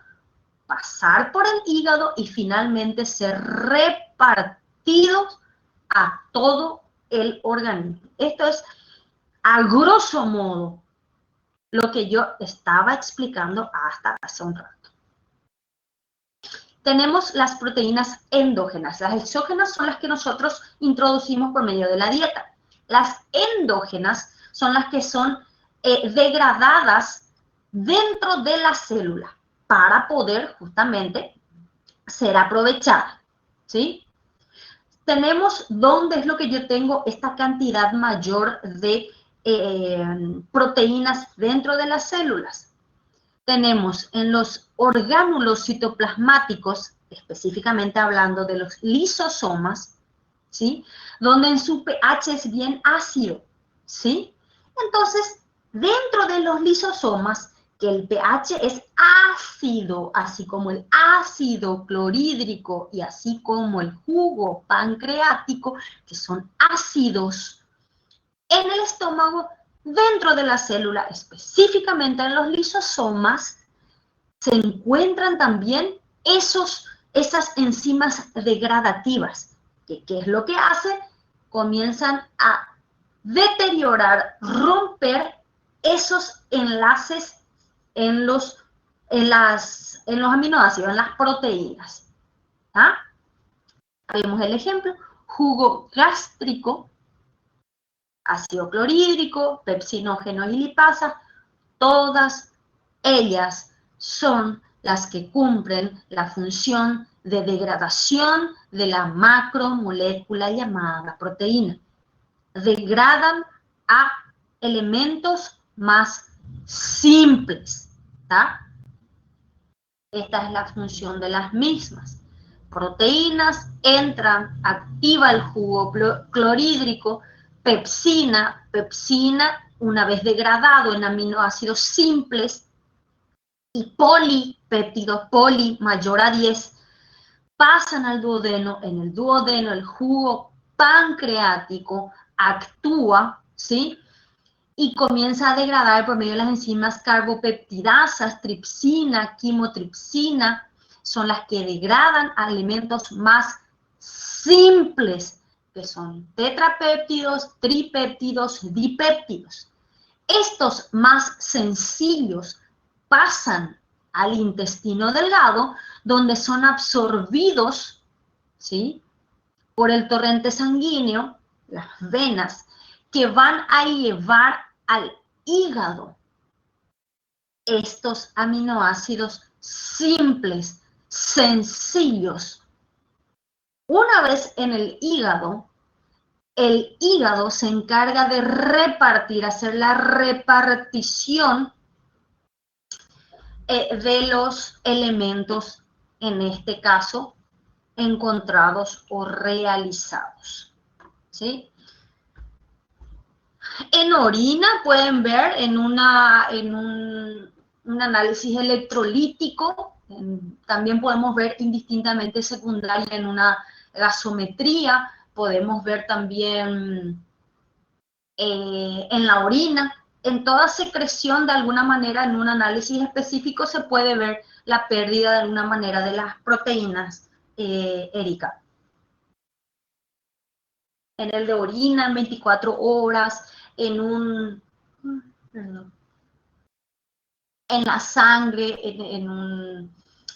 pasar por el hígado y finalmente ser repartidos a todo el organismo. Esto es, a grosso modo, lo que yo estaba explicando hasta hace un rato. Tenemos las proteínas endógenas. Las exógenas son las que nosotros introducimos por medio de la dieta. Las endógenas son las que son degradadas dentro de la célula para poder justamente ser aprovechada, ¿sí? Tenemos dónde es lo que yo tengo esta cantidad mayor de proteínas dentro de las células. Tenemos en los orgánulos citoplasmáticos, específicamente hablando de los lisosomas, ¿sí? Donde en su pH es bien ácido, ¿sí? Entonces, dentro de los lisosomas, que el pH es ácido, así como el ácido clorhídrico y así como el jugo pancreático, que son ácidos, en el estómago, dentro de la célula, específicamente en los lisosomas, se encuentran también esas enzimas degradativas. ¿Qué es lo que hace? Comienzan a deteriorar, romper esos enlaces en los aminoácidos, en las proteínas. ¿Ah? Vemos el ejemplo, jugo gástrico, ácido clorhídrico, pepsinógeno y lipasa, todas ellas son las que cumplen la función de degradación de la macromolécula llamada proteína. Degradan a elementos más simples, ¿tá? Esta es la función de las mismas. Proteínas entran, activa el jugo clorhídrico, pepsina, una vez degradado en aminoácidos simples, y polipéptidos, poli mayor a 10, pasan al duodeno. En el duodeno el jugo pancreático actúa, ¿sí? Y comienza a degradar por medio de las enzimas carbopeptidasas, tripsina, quimotripsina, son las que degradan alimentos más simples, que son tetrapéptidos, tripéptidos, dipéptidos. Estos más sencillos pasan al intestino delgado, donde son absorbidos, ¿sí?, por el torrente sanguíneo, las venas, que van a llevar al hígado estos aminoácidos simples, sencillos. Una vez en el hígado se encarga de repartir, hacer la repartición de los elementos, en este caso, encontrados o realizados, ¿sí? En orina pueden ver en un análisis electrolítico, también podemos ver indistintamente secundaria en una gasometría, podemos ver también en la orina en toda secreción, de alguna manera, en un análisis específico, se puede ver la pérdida de alguna manera de las proteínas, Erika. En el de orina, en 24 horas, en la sangre,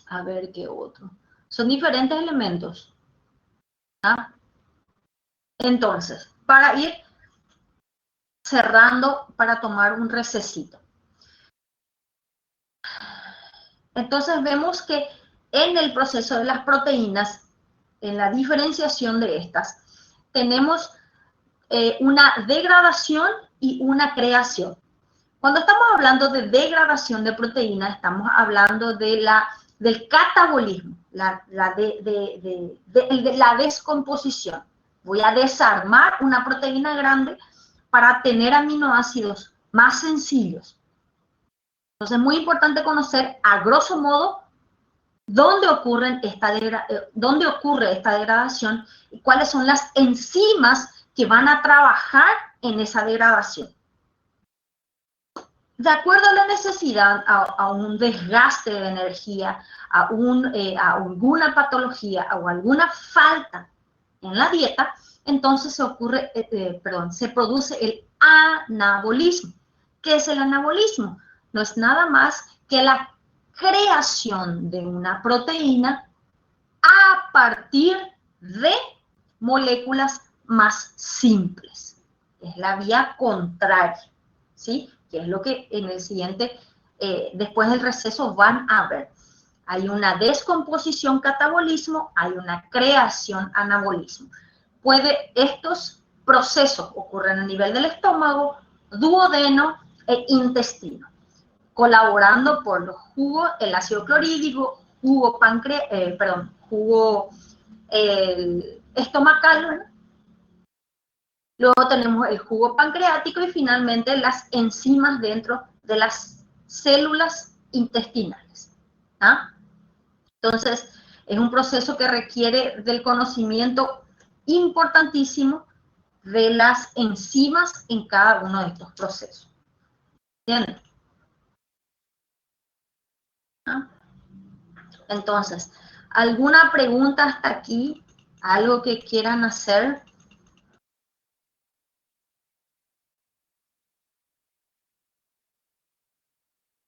a ver qué otro. Son diferentes elementos. ¿Ah? Entonces, para ir cerrando, para tomar un recesito. Entonces vemos que en el proceso de las proteínas, en la diferenciación de estas, tenemos una degradación y una creación. Cuando estamos hablando de degradación de proteínas, estamos hablando del catabolismo, de la descomposición. Voy a desarmar una proteína grande para tener aminoácidos más sencillos. Entonces es muy importante conocer, a grosso modo, dónde ocurre esta degradación y cuáles son las enzimas que van a trabajar en esa degradación. De acuerdo a la necesidad, a un desgaste de energía, a alguna patología o alguna falta en la dieta, entonces se produce el anabolismo. ¿Qué es el anabolismo? No es nada más que la creación de una proteína a partir de moléculas más simples. Es la vía contraria, ¿sí? Que es lo que en el siguiente, después del receso, van a ver. Hay una descomposición, catabolismo, hay una creación, anabolismo. Estos procesos ocurren a nivel del estómago, duodeno e intestino, colaborando por los jugos, el ácido clorhídrico, jugo estomacal, ¿no? Luego tenemos el jugo pancreático y finalmente las enzimas dentro de las células intestinales. ¿Ah? Entonces, es un proceso que requiere del conocimiento importantísimo de las enzimas en cada uno de estos procesos. ¿Bien? ¿Ah? Entonces, ¿alguna pregunta hasta aquí? ¿Algo que quieran hacer?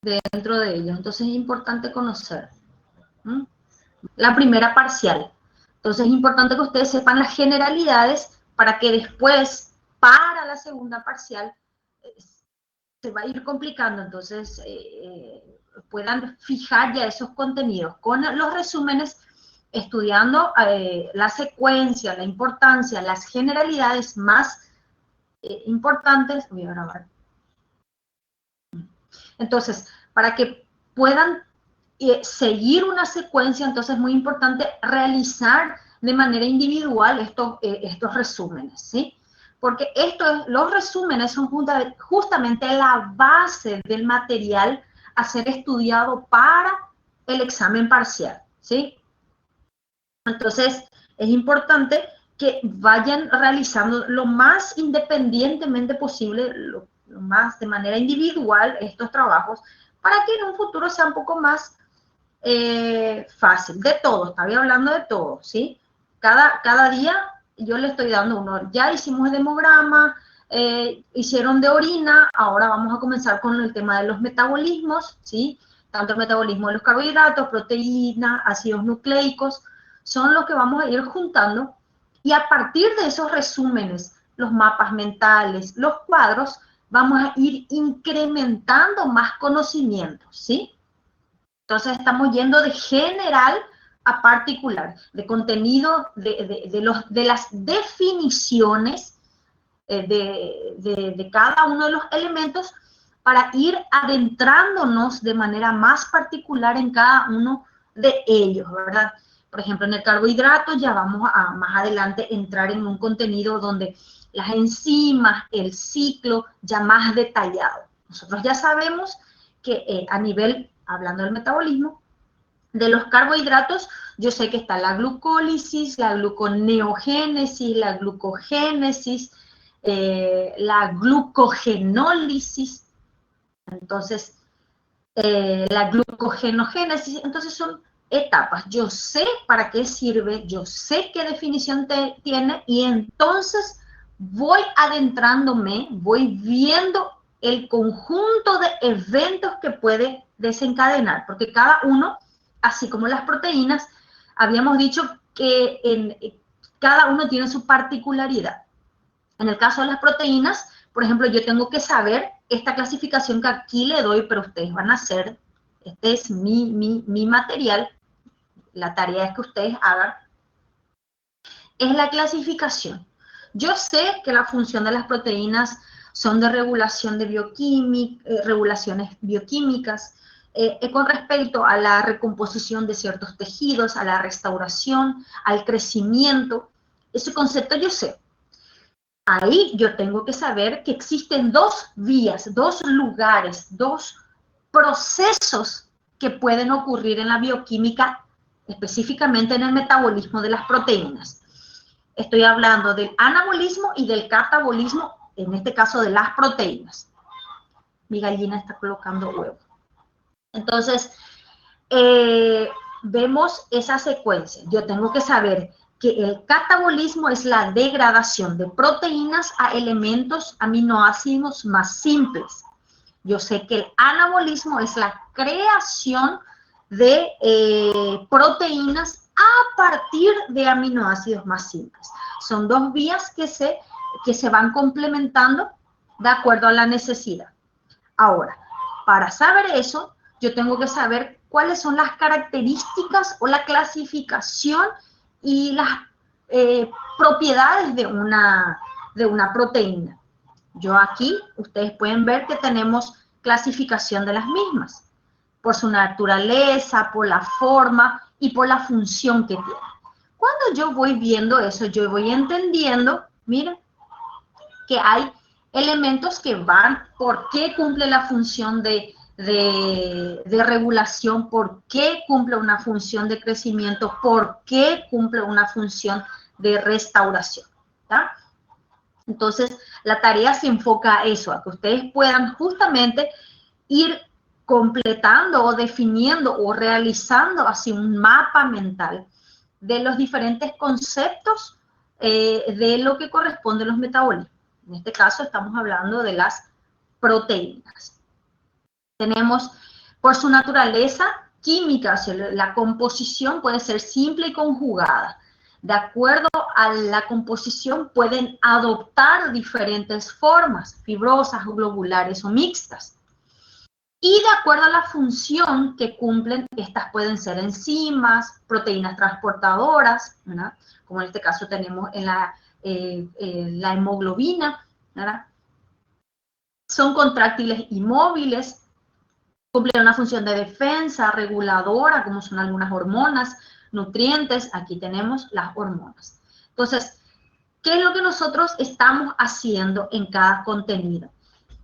Dentro de ellos. Entonces es importante conocer. ¿Mm? La primera parcial. Entonces es importante que ustedes sepan las generalidades para que después, para la segunda parcial, se va a ir complicando. Entonces puedan fijar ya esos contenidos con los resúmenes, estudiando la secuencia, la importancia, las generalidades más importantes. Voy a grabar. Entonces, para que puedan seguir una secuencia, entonces es muy importante realizar de manera individual estos resúmenes, ¿sí? Porque los resúmenes son justamente la base del material a ser estudiado para el examen parcial, ¿sí? Entonces, es importante que vayan realizando lo más independientemente posible, lo más de manera individual estos trabajos, para que en un futuro sea un poco más fácil. De todo, estaba hablando de todo, ¿sí? Cada día yo le estoy dando uno. Ya hicimos el hemograma, hicieron de orina, ahora vamos a comenzar con el tema de los metabolismos, ¿sí? Tanto el metabolismo de los carbohidratos, proteínas, ácidos nucleicos, son los que vamos a ir juntando, y a partir de esos resúmenes, los mapas mentales, los cuadros, vamos a ir incrementando más conocimientos, ¿sí? Entonces estamos yendo de general a particular, de contenido, de las definiciones de cada uno de los elementos, para ir adentrándonos de manera más particular en cada uno de ellos, ¿verdad? Por ejemplo, en el carbohidrato ya vamos a más adelante entrar en un contenido donde las enzimas, el ciclo ya más detallado. Nosotros ya sabemos que a nivel, hablando del metabolismo, de los carbohidratos, yo sé que está la glucólisis, la gluconeogénesis, la glucogénesis, la glucogenólisis, Entonces, la glucogenogénesis, entonces son etapas. Yo sé para qué sirve, yo sé qué definición tiene y entonces voy adentrándome, voy viendo el conjunto de eventos que puede desencadenar, porque cada uno, así como las proteínas, habíamos dicho que cada uno tiene su particularidad. En el caso de las proteínas, por ejemplo, yo tengo que saber esta clasificación que aquí le doy, pero ustedes van a hacer, este es mi material, la tarea es que ustedes hagan, es la clasificación. Yo sé que la función de las proteínas son de regulación de regulaciones bioquímicas, con respecto a la recomposición de ciertos tejidos, a la restauración, al crecimiento. Ese concepto yo sé. Ahí yo tengo que saber que existen dos vías, dos lugares, dos procesos que pueden ocurrir en la bioquímica, específicamente en el metabolismo de las proteínas. Estoy hablando del anabolismo y del catabolismo, en este caso de las proteínas. Mi gallina está colocando huevo. Entonces, vemos esa secuencia. Yo tengo que saber que el catabolismo es la degradación de proteínas a elementos aminoácidos más simples. Yo sé que el anabolismo es la creación de proteínas a partir de aminoácidos más simples. Son dos vías que se van complementando de acuerdo a la necesidad. Ahora, para saber eso, yo tengo que saber cuáles son las características o la clasificación y las propiedades de una proteína. Yo aquí, ustedes pueden ver que tenemos clasificación de las mismas, por su naturaleza, por la forma y por la función que tiene. Cuando yo voy viendo eso, yo voy entendiendo, miren, que hay elementos que van, por qué cumple la función de regulación, por qué cumple una función de crecimiento, por qué cumple una función de restauración. ¿Tá? Entonces, la tarea se enfoca a eso, a que ustedes puedan justamente ir completando o definiendo o realizando así un mapa mental de los diferentes conceptos de lo que corresponde a los metabolismos. En este caso estamos hablando de las proteínas. Tenemos, por su naturaleza química, o sea, la composición puede ser simple y conjugada. De acuerdo a la composición pueden adoptar diferentes formas, fibrosas, globulares o mixtas. Y de acuerdo a la función que cumplen, estas pueden ser enzimas, proteínas transportadoras, ¿verdad? Como en este caso tenemos en la hemoglobina, ¿verdad? Son contráctiles y móviles, cumplen una función de defensa, reguladora, como son algunas hormonas, nutrientes, aquí tenemos las hormonas. Entonces, ¿qué es lo que nosotros estamos haciendo en cada contenido?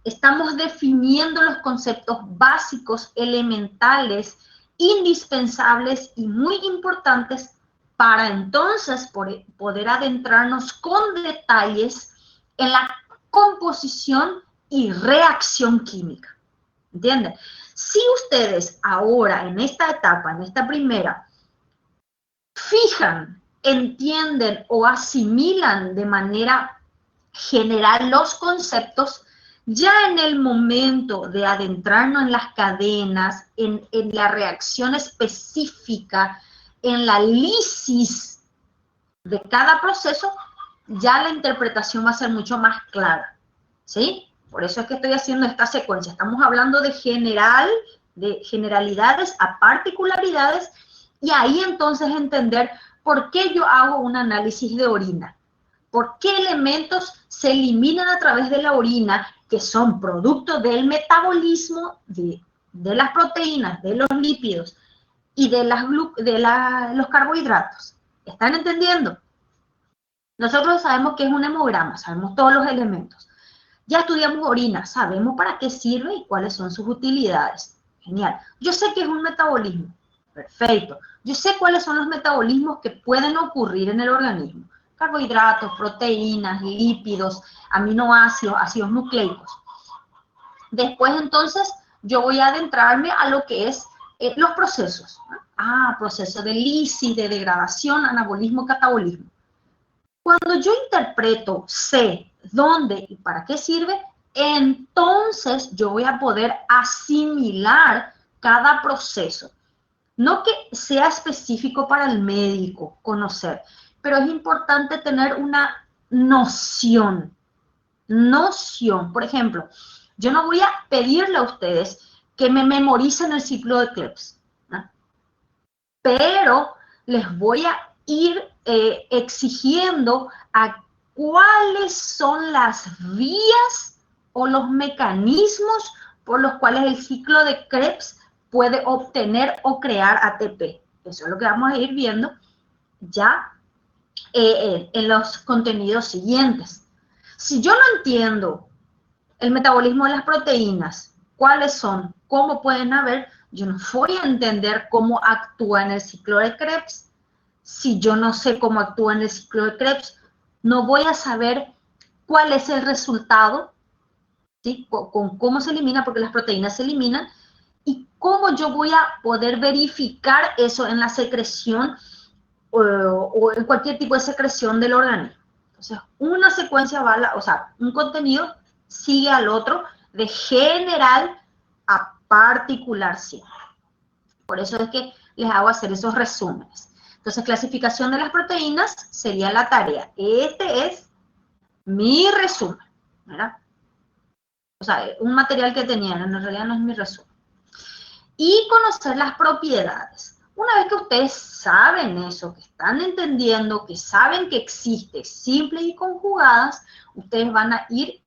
Estamos definiendo los conceptos básicos, elementales, indispensables y muy importantes para entonces poder adentrarnos con detalles en la composición y reacción química. ¿Entienden? Si ustedes ahora, en esta etapa, en esta primera, fijan, entienden o asimilan de manera general los conceptos, ya en el momento de adentrarnos en las cadenas, en la reacción específica, en la lisis de cada proceso, ya la interpretación va a ser mucho más clara, ¿sí? Por eso es que estoy haciendo esta secuencia. Estamos hablando de generalidades a particularidades, y ahí entonces entender por qué yo hago un análisis de orina. ¿Por qué elementos se eliminan a través de la orina que son producto del metabolismo de las proteínas, de los lípidos y de los carbohidratos? ¿Están entendiendo? Nosotros sabemos que es un hemograma, sabemos todos los elementos. Ya estudiamos orina, sabemos para qué sirve y cuáles son sus utilidades. Genial. Yo sé que es un metabolismo. Perfecto. Yo sé cuáles son los metabolismos que pueden ocurrir en el organismo. Carbohidratos, proteínas, lípidos, aminoácidos, ácidos nucleicos. Después, entonces, yo voy a adentrarme a lo que es los procesos. Proceso de lisis, de degradación, anabolismo, catabolismo. Cuando yo interpreto, sé dónde y para qué sirve, entonces yo voy a poder asimilar cada proceso. No que sea específico para el médico conocer, pero es importante tener una noción. Por ejemplo, yo no voy a pedirle a ustedes que me memoricen el ciclo de Krebs, ¿no? Pero les voy a ir exigiendo a cuáles son las vías o los mecanismos por los cuales el ciclo de Krebs puede obtener o crear ATP. Eso es lo que vamos a ir viendo ya en los contenidos siguientes. Si yo no entiendo el metabolismo de las proteínas, cuáles son, cómo pueden haber, yo no voy a entender cómo actúa en el ciclo de Krebs. Si yo no sé cómo actúa en el ciclo de Krebs, no voy a saber cuál es el resultado, ¿sí? Con cómo se elimina, porque las proteínas se eliminan, y cómo yo voy a poder verificar eso en la secreción o en cualquier tipo de secreción del organismo. Entonces, una secuencia va, un contenido sigue al otro de general a particular siempre. Por eso es que les hago hacer esos resúmenes. Entonces, clasificación de las proteínas sería la tarea. Este es mi resumen, ¿verdad? O sea, un material que tenían, en realidad no es mi resumen. Y conocer las propiedades. Una vez que ustedes saben eso, que están entendiendo, que saben que existe simples y conjugadas, ustedes van a ir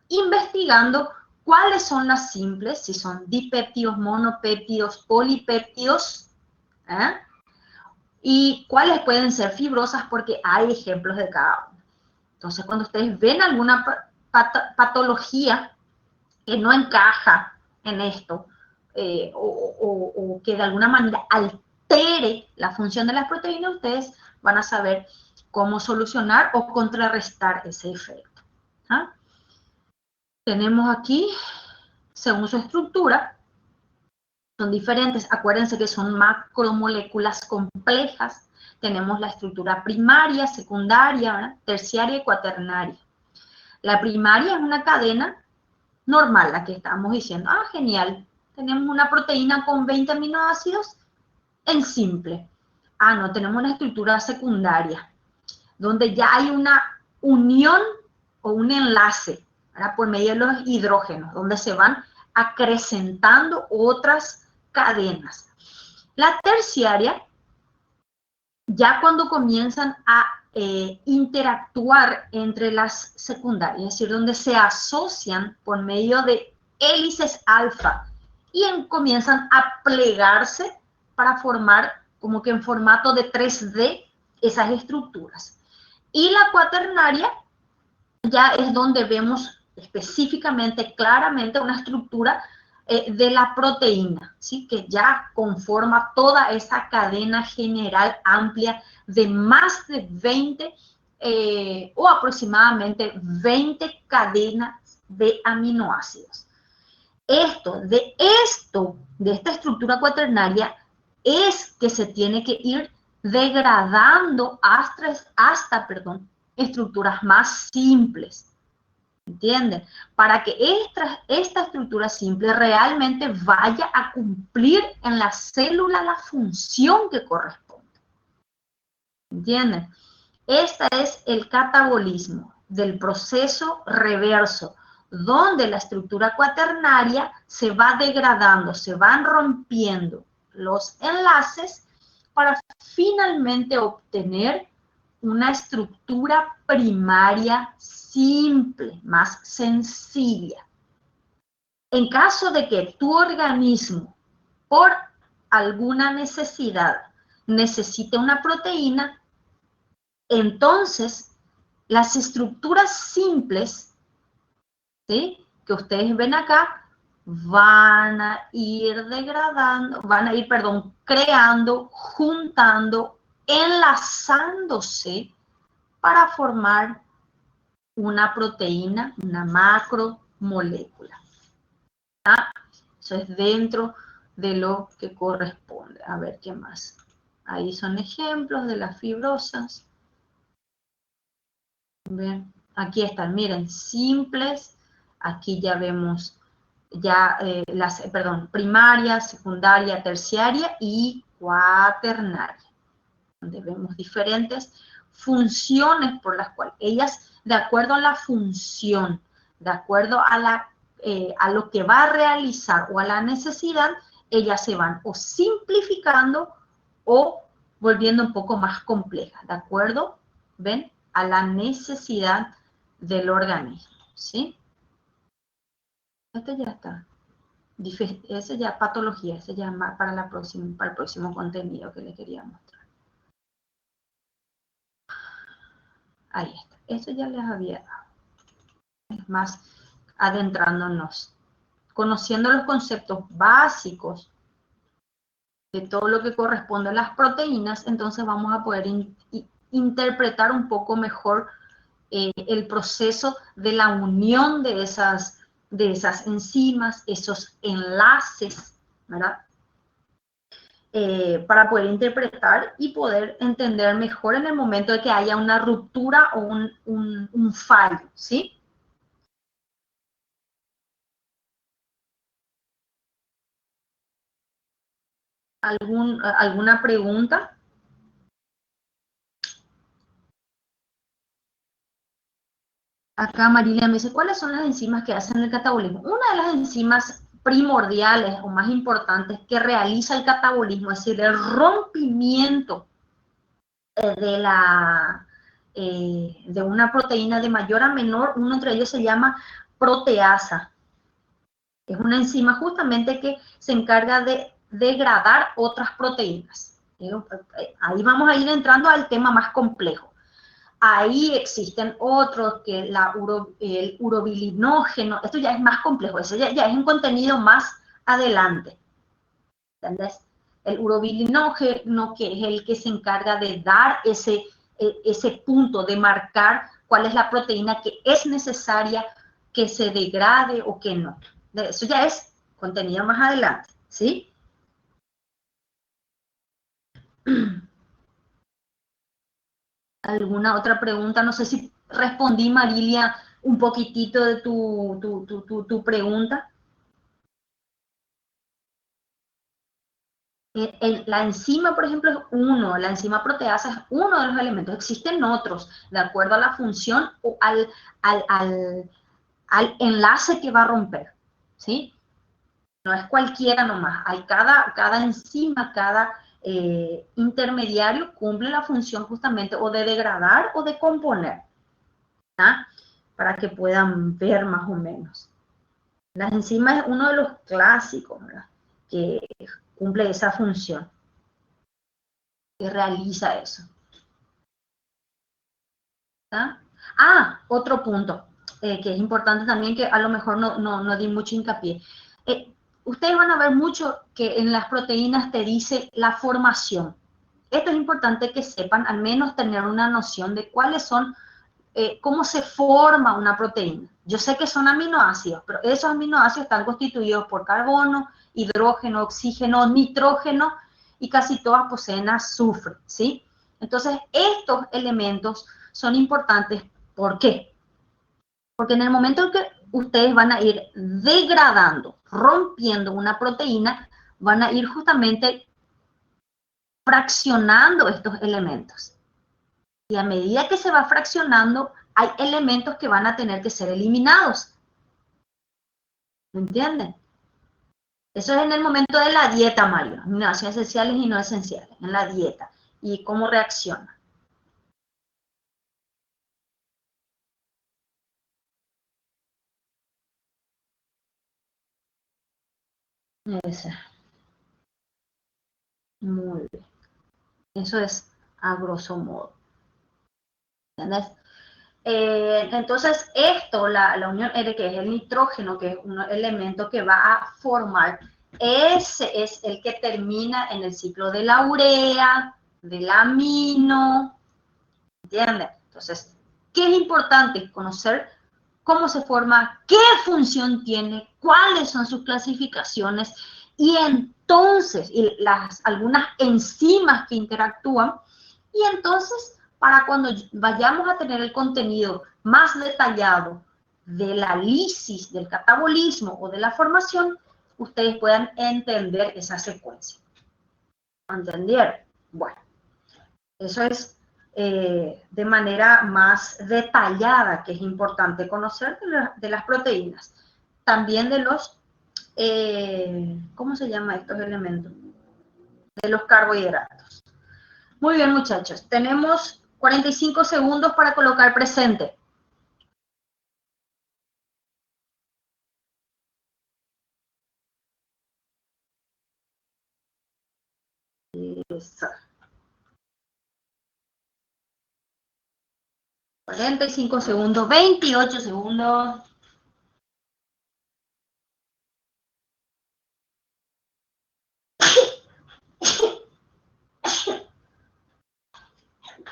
investigando cuáles son las simples, si son dipéptidos, monopéptidos, polipéptidos, ¿eh? Y cuáles pueden ser fibrosas, porque hay ejemplos de cada uno. Entonces, cuando ustedes ven alguna patología que no encaja en esto, o que de alguna manera altere la función de las proteínas, ustedes van a saber cómo solucionar o contrarrestar ese efecto. ¿Ah? Tenemos aquí, según su estructura, son diferentes. Acuérdense que son macromoléculas complejas. Tenemos la estructura primaria, secundaria, ¿verdad? Terciaria y cuaternaria. La primaria es una cadena normal, la que estamos diciendo. Genial. Tenemos una proteína con 20 aminoácidos en simple. No, tenemos una estructura secundaria, donde ya hay una unión o un enlace, ¿verdad? Por medio de los hidrógenos, donde se van acrecentando otras cadenas. La terciaria, ya cuando comienzan a interactuar entre las secundarias, es decir, donde se asocian por medio de hélices alfa y comienzan a plegarse para formar como que en formato de 3D esas estructuras. Y la cuaternaria ya es donde vemos específicamente, claramente, una estructura de la proteína, ¿sí? Que ya conforma toda esa cadena general amplia de más de 20 o aproximadamente 20 cadenas de aminoácidos. De esta estructura cuaternaria es que se tiene que ir degradando hasta estructuras más simples. ¿Entienden? Para que esta estructura simple realmente vaya a cumplir en la célula la función que corresponde. ¿Entienden? Este es el catabolismo del proceso reverso, donde la estructura cuaternaria se va degradando, se van rompiendo los enlaces para finalmente obtener una estructura primaria simple, más sencilla. En caso de que tu organismo, por alguna necesidad, necesite una proteína, entonces las estructuras simples, ¿sí?, que ustedes ven acá, van a ir degradando, creando, juntando, enlazándose para formar una proteína, una macromolécula. ¿Ah? Eso es dentro de lo que corresponde. A ver, ¿qué más? Ahí son ejemplos de las fibrosas. Bien, aquí están, miren, simples. Aquí ya vemos ya primaria, secundaria, terciaria y cuaternaria, donde vemos diferentes funciones por las cuales ellas, de acuerdo a la función, de acuerdo a lo que va a realizar o a la necesidad, ellas se van o simplificando o volviendo un poco más complejas, ¿de acuerdo? ¿Ven? A la necesidad del organismo, ¿sí? Este ya está. Ese ya patología, ese ya más para el próximo contenido que les quería mostrar. Ahí está. Eso ya les había dado. Es más, adentrándonos, conociendo los conceptos básicos de todo lo que corresponde a las proteínas, entonces vamos a poder interpretar un poco mejor el proceso de la unión de esas enzimas, esos enlaces, ¿verdad? Para poder interpretar y poder entender mejor en el momento de que haya una ruptura o un fallo, ¿sí? ¿Alguna pregunta? Acá Marilia me dice, ¿cuáles son las enzimas que hacen el catabolismo? Una de las enzimas primordiales o más importantes que realiza el catabolismo, es decir, el rompimiento de una proteína de mayor a menor, uno entre ellos se llama proteasa. Es una enzima justamente que se encarga de degradar otras proteínas. Ahí vamos a ir entrando al tema más complejo. Ahí existen otros, que el urobilinógeno, esto ya es más complejo, eso ya es un contenido más adelante. ¿Entendés? El urobilinógeno, que es el que se encarga de dar ese punto, de marcar cuál es la proteína que es necesaria que se degrade o que no. Eso ya es contenido más adelante, ¿sí? ¿Alguna otra pregunta? No sé si respondí, Marilia, un poquitito de tu pregunta. La enzima, por ejemplo, la enzima proteasa es uno de los elementos. Existen otros, de acuerdo a la función o al enlace que va a romper, ¿sí? No es cualquiera nomás. Hay cada enzima, cada intermediario cumple la función justamente o de degradar o de componer, ¿tá? Para que puedan ver más o menos. Las enzimas es uno de los clásicos, ¿verdad? Que cumple esa función, que realiza eso. ¿Tá? Otro punto que es importante también, que a lo mejor no di mucho hincapié. Ustedes van a ver mucho que en las proteínas te dice la formación. Esto es importante que sepan, al menos tener una noción de cuáles son, cómo se forma una proteína. Yo sé que son aminoácidos, pero esos aminoácidos están constituidos por carbono, hidrógeno, oxígeno, nitrógeno, y casi todas poseen azufre, ¿sí? Entonces, estos elementos son importantes. ¿Por qué? Porque en el momento en que ustedes van a ir degradando, rompiendo una proteína, van a ir justamente fraccionando estos elementos. Y a medida que se va fraccionando, hay elementos que van a tener que ser eliminados. ¿Me entienden? Eso es en el momento de la dieta, Mario. Aminoácidos esenciales y no esenciales, en la dieta. Y cómo reacciona. Esa. Muy bien. Eso es a grosso modo. ¿Entendés? Entonces, la unión R, que es el nitrógeno, que es un elemento que va a formar, ese es el que termina en el ciclo de la urea, del amino, ¿entienden? Entonces, ¿qué es importante? Conocer cómo se forma, qué función tiene, cuáles son sus clasificaciones, y entonces, algunas enzimas que interactúan, y entonces, para cuando vayamos a tener el contenido más detallado de la lisis, del catabolismo o de la formación, ustedes puedan entender esa secuencia. ¿Entendieron? Bueno, eso es de manera más detallada que es importante conocer de las proteínas. También de los, ¿cómo se llama estos elementos? De los carbohidratos. Muy bien, muchachos. Tenemos 45 segundos para colocar presente. Eso. 45 segundos, 28 segundos.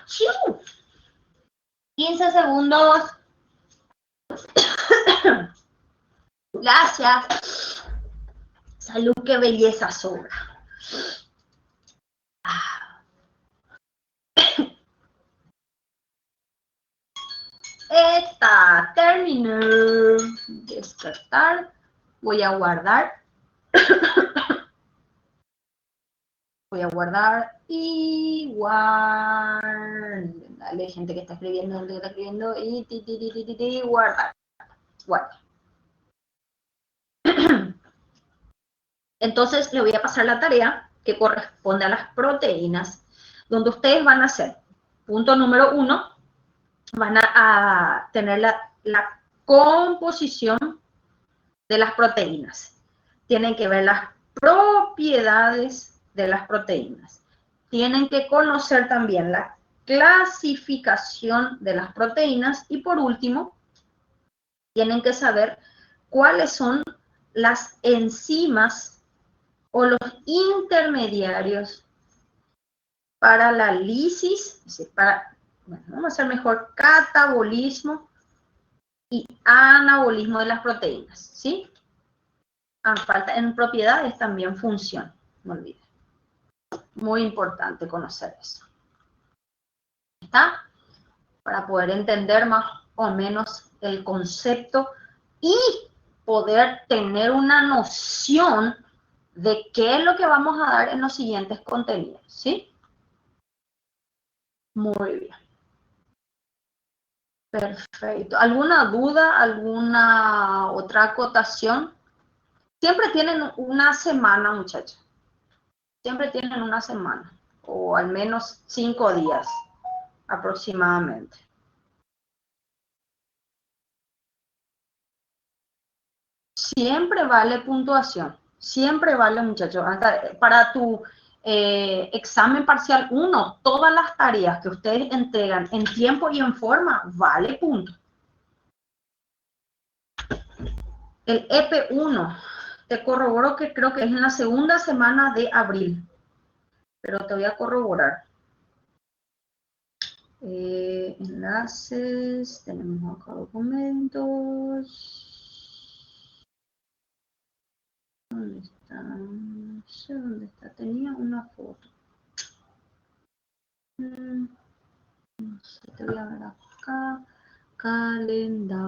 ¡Chiu! 15 segundos. Gracias. Salud, qué belleza sobra. Esta, terminé. Descartar. Voy a guardar. Voy a guardar y dale, gente que está escribiendo, y guardar. Guarda. Entonces le voy a pasar la tarea que corresponde a las proteínas, donde ustedes van a hacer, punto número 1, van a tener la composición de las proteínas. Tienen que ver las propiedades de las proteínas. Tienen que conocer también la clasificación de las proteínas y por último, tienen que saber cuáles son las enzimas o los intermediarios para la lisis, bueno, vamos a hacer mejor catabolismo y anabolismo de las proteínas, ¿sí? Falta en propiedades también función, no olviden. Muy importante conocer eso. ¿Está? Para poder entender más o menos el concepto y poder tener una noción de qué es lo que vamos a dar en los siguientes contenidos, ¿sí? Muy bien. Perfecto. ¿Alguna duda, alguna otra acotación? Siempre tienen una semana, muchachos. Siempre tienen una semana, o al menos 5 días aproximadamente. Siempre vale puntuación. Siempre vale, muchachos. Para tu examen parcial 1, todas las tareas que ustedes entregan en tiempo y en forma, vale punto. El EP1, te corroboro que creo que es en la segunda semana de abril, pero te voy a corroborar. Enlaces, tenemos acá documentos. ¿Dónde está? No sé dónde está, tenía una foto. No sé, te voy a ver acá. Calendario.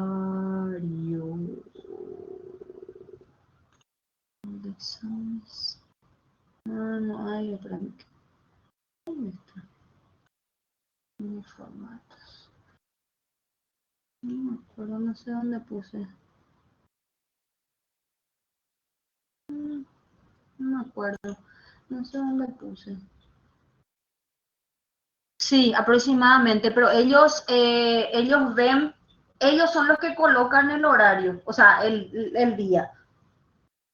¿Dónde exámenes? No hay, espérame. ¿Dónde está? Mis formatos. No me acuerdo, no sé dónde puse. No me acuerdo, no sé dónde puse. Sí, aproximadamente, pero ellos ven, ellos son los que colocan el horario, o sea, el día.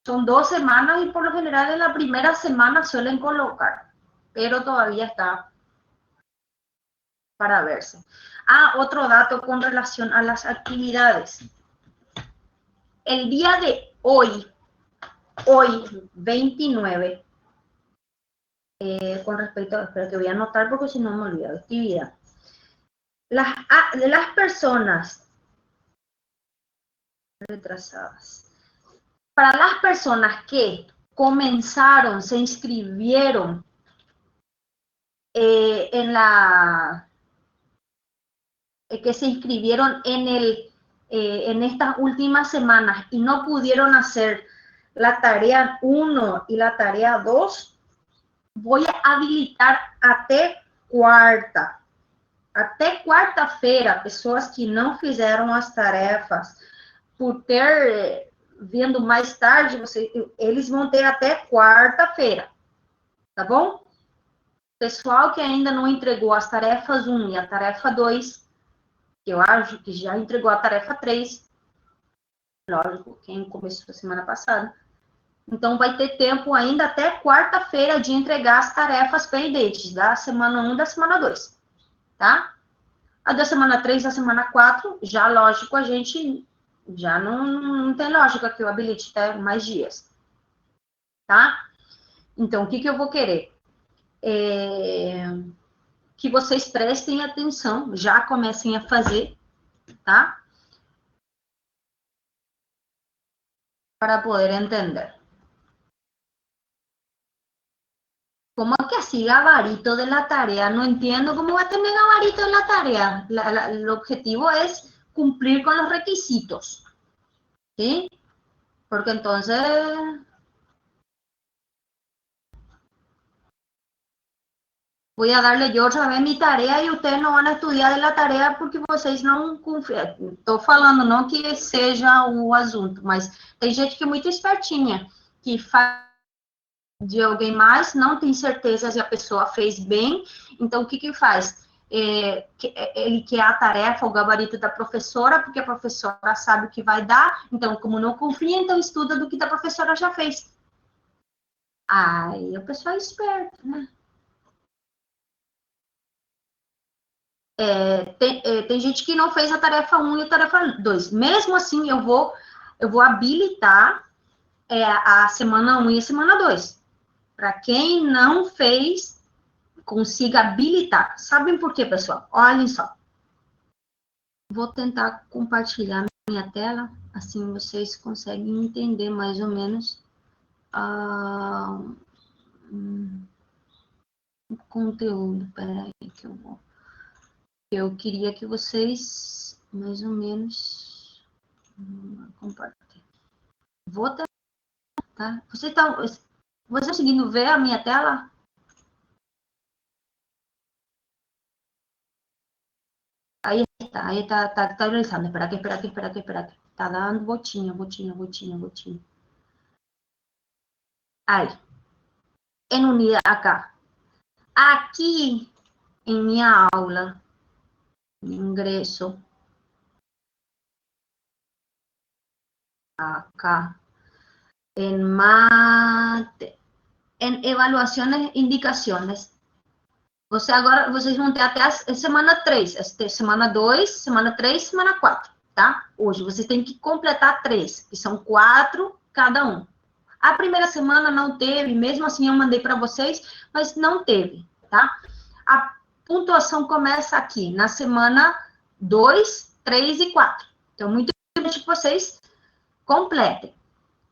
Son 2 semanas y por lo general en la primera semana suelen colocar, pero todavía está para verse. Otro dato con relación a las actividades. El día de hoy 29, con respecto, espera que voy a anotar porque si no me olvido, actividad. De las personas retrasadas. Para las personas que comenzaron, se inscribieron que se inscribieron en estas últimas semanas y no pudieron hacer la tarea 1 y la tarea 2, voy a habilitar até quarta. Até quarta-feira, pessoas que não fizeram as tarefas, por ter vindo mais tarde, eles vão ter até quarta-feira, tá bom? Pessoal que ainda não entregou as tarefas 1 e a tarefa 2, que eu acho que já entregou a tarefa 3, lógico, quem começou a semana passada. Então, vai ter tempo ainda até quarta-feira de entregar as tarefas pendentes da semana 1 e da semana 2, tá? A da semana 3 e da semana 4, já, lógico, a gente já não tem lógica que eu habilite até mais dias, tá? Então, o que eu vou querer? Que vocês prestem atenção, já comecem a fazer, tá? Para poder entender. ¿Cómo es que así gabarito de la tarea? No entiendo cómo va a tener gabarito de la tarea. El objetivo es cumplir con los requisitos, ¿sí? Porque entonces voy a darle yo otra vez mi tarea e ustedes não vão estudar de la tarea porque vocês não confiam. Estou falando não que seja o assunto, mas tem gente que é muito espertinha, que faz de alguém mais, não tem certeza se a pessoa fez bem, então o que faz? Ele quer a tarefa, o gabarito da professora, porque a professora sabe o que vai dar, então como não confia, então estuda do que a professora já fez. Aí a pessoa é esperta, né? Tem gente que não fez a tarefa 1 e a tarefa 2. Mesmo assim, eu vou habilitar a semana 1 e a semana 2. Para quem não fez, consiga habilitar. Sabem por quê, pessoal? Olhem só. Vou tentar compartilhar minha tela, assim vocês conseguem entender mais ou menos o conteúdo. Peraí que eu vou... Eu queria que vocês, mais ou menos, compartilhem. Vou tentar, tá? Vocês estão conseguindo ver a minha tela? Aí tá realizando. Espera aqui. Tá dando botinha. Aí. Em unidade, acá. Aqui, em minha aula, ingresso. Acá. En mate. En evaluaciones, indicaciones. Agora, vocês vão ter até a semana 3, semana 2, semana 3, semana 4, tá? Hoje, vocês têm que completar 3, que são 4 cada um. A primeira semana não teve, mesmo assim eu mandei para vocês, mas não teve, tá? A pontuação começa aqui, na semana 2, 3 e 4. Então, muito importante que vocês completem.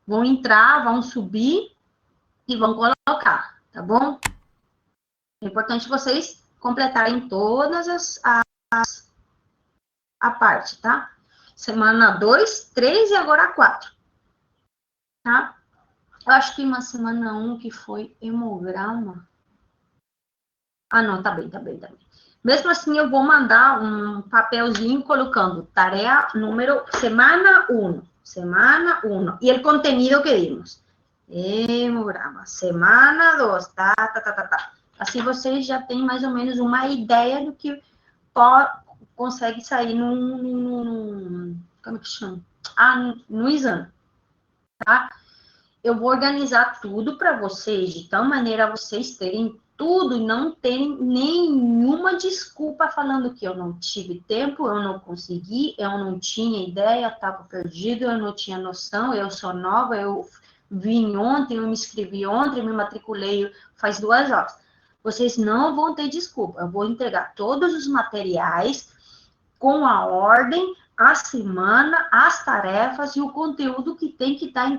Vão entrar, vão subir e vão colocar, tá bom? É importante vocês completarem todas a parte, tá? Semana 2, 3 e agora 4. Tá? Eu acho que uma semana 1 que foi hemograma. Ah, não, tá bem. Mesmo assim, eu vou mandar um papelzinho colocando tarefa número semana 1. E o conteúdo que dimos. Hemograma. Semana 2. Tá. Assim vocês já têm mais ou menos uma ideia do que consegue sair como que chama? No exame, tá? Eu vou organizar tudo para vocês, de tal maneira vocês terem tudo e não terem nenhuma desculpa falando que eu não tive tempo, eu não consegui, eu não tinha ideia, estava perdido, eu não tinha noção, eu sou nova, eu vim ontem, eu me inscrevi ontem, me matriculei faz 2 horas. Vocês não vão ter desculpa. Eu vou entregar todos os materiais com a ordem a semana, as tarefas e o conteúdo que tem que estar em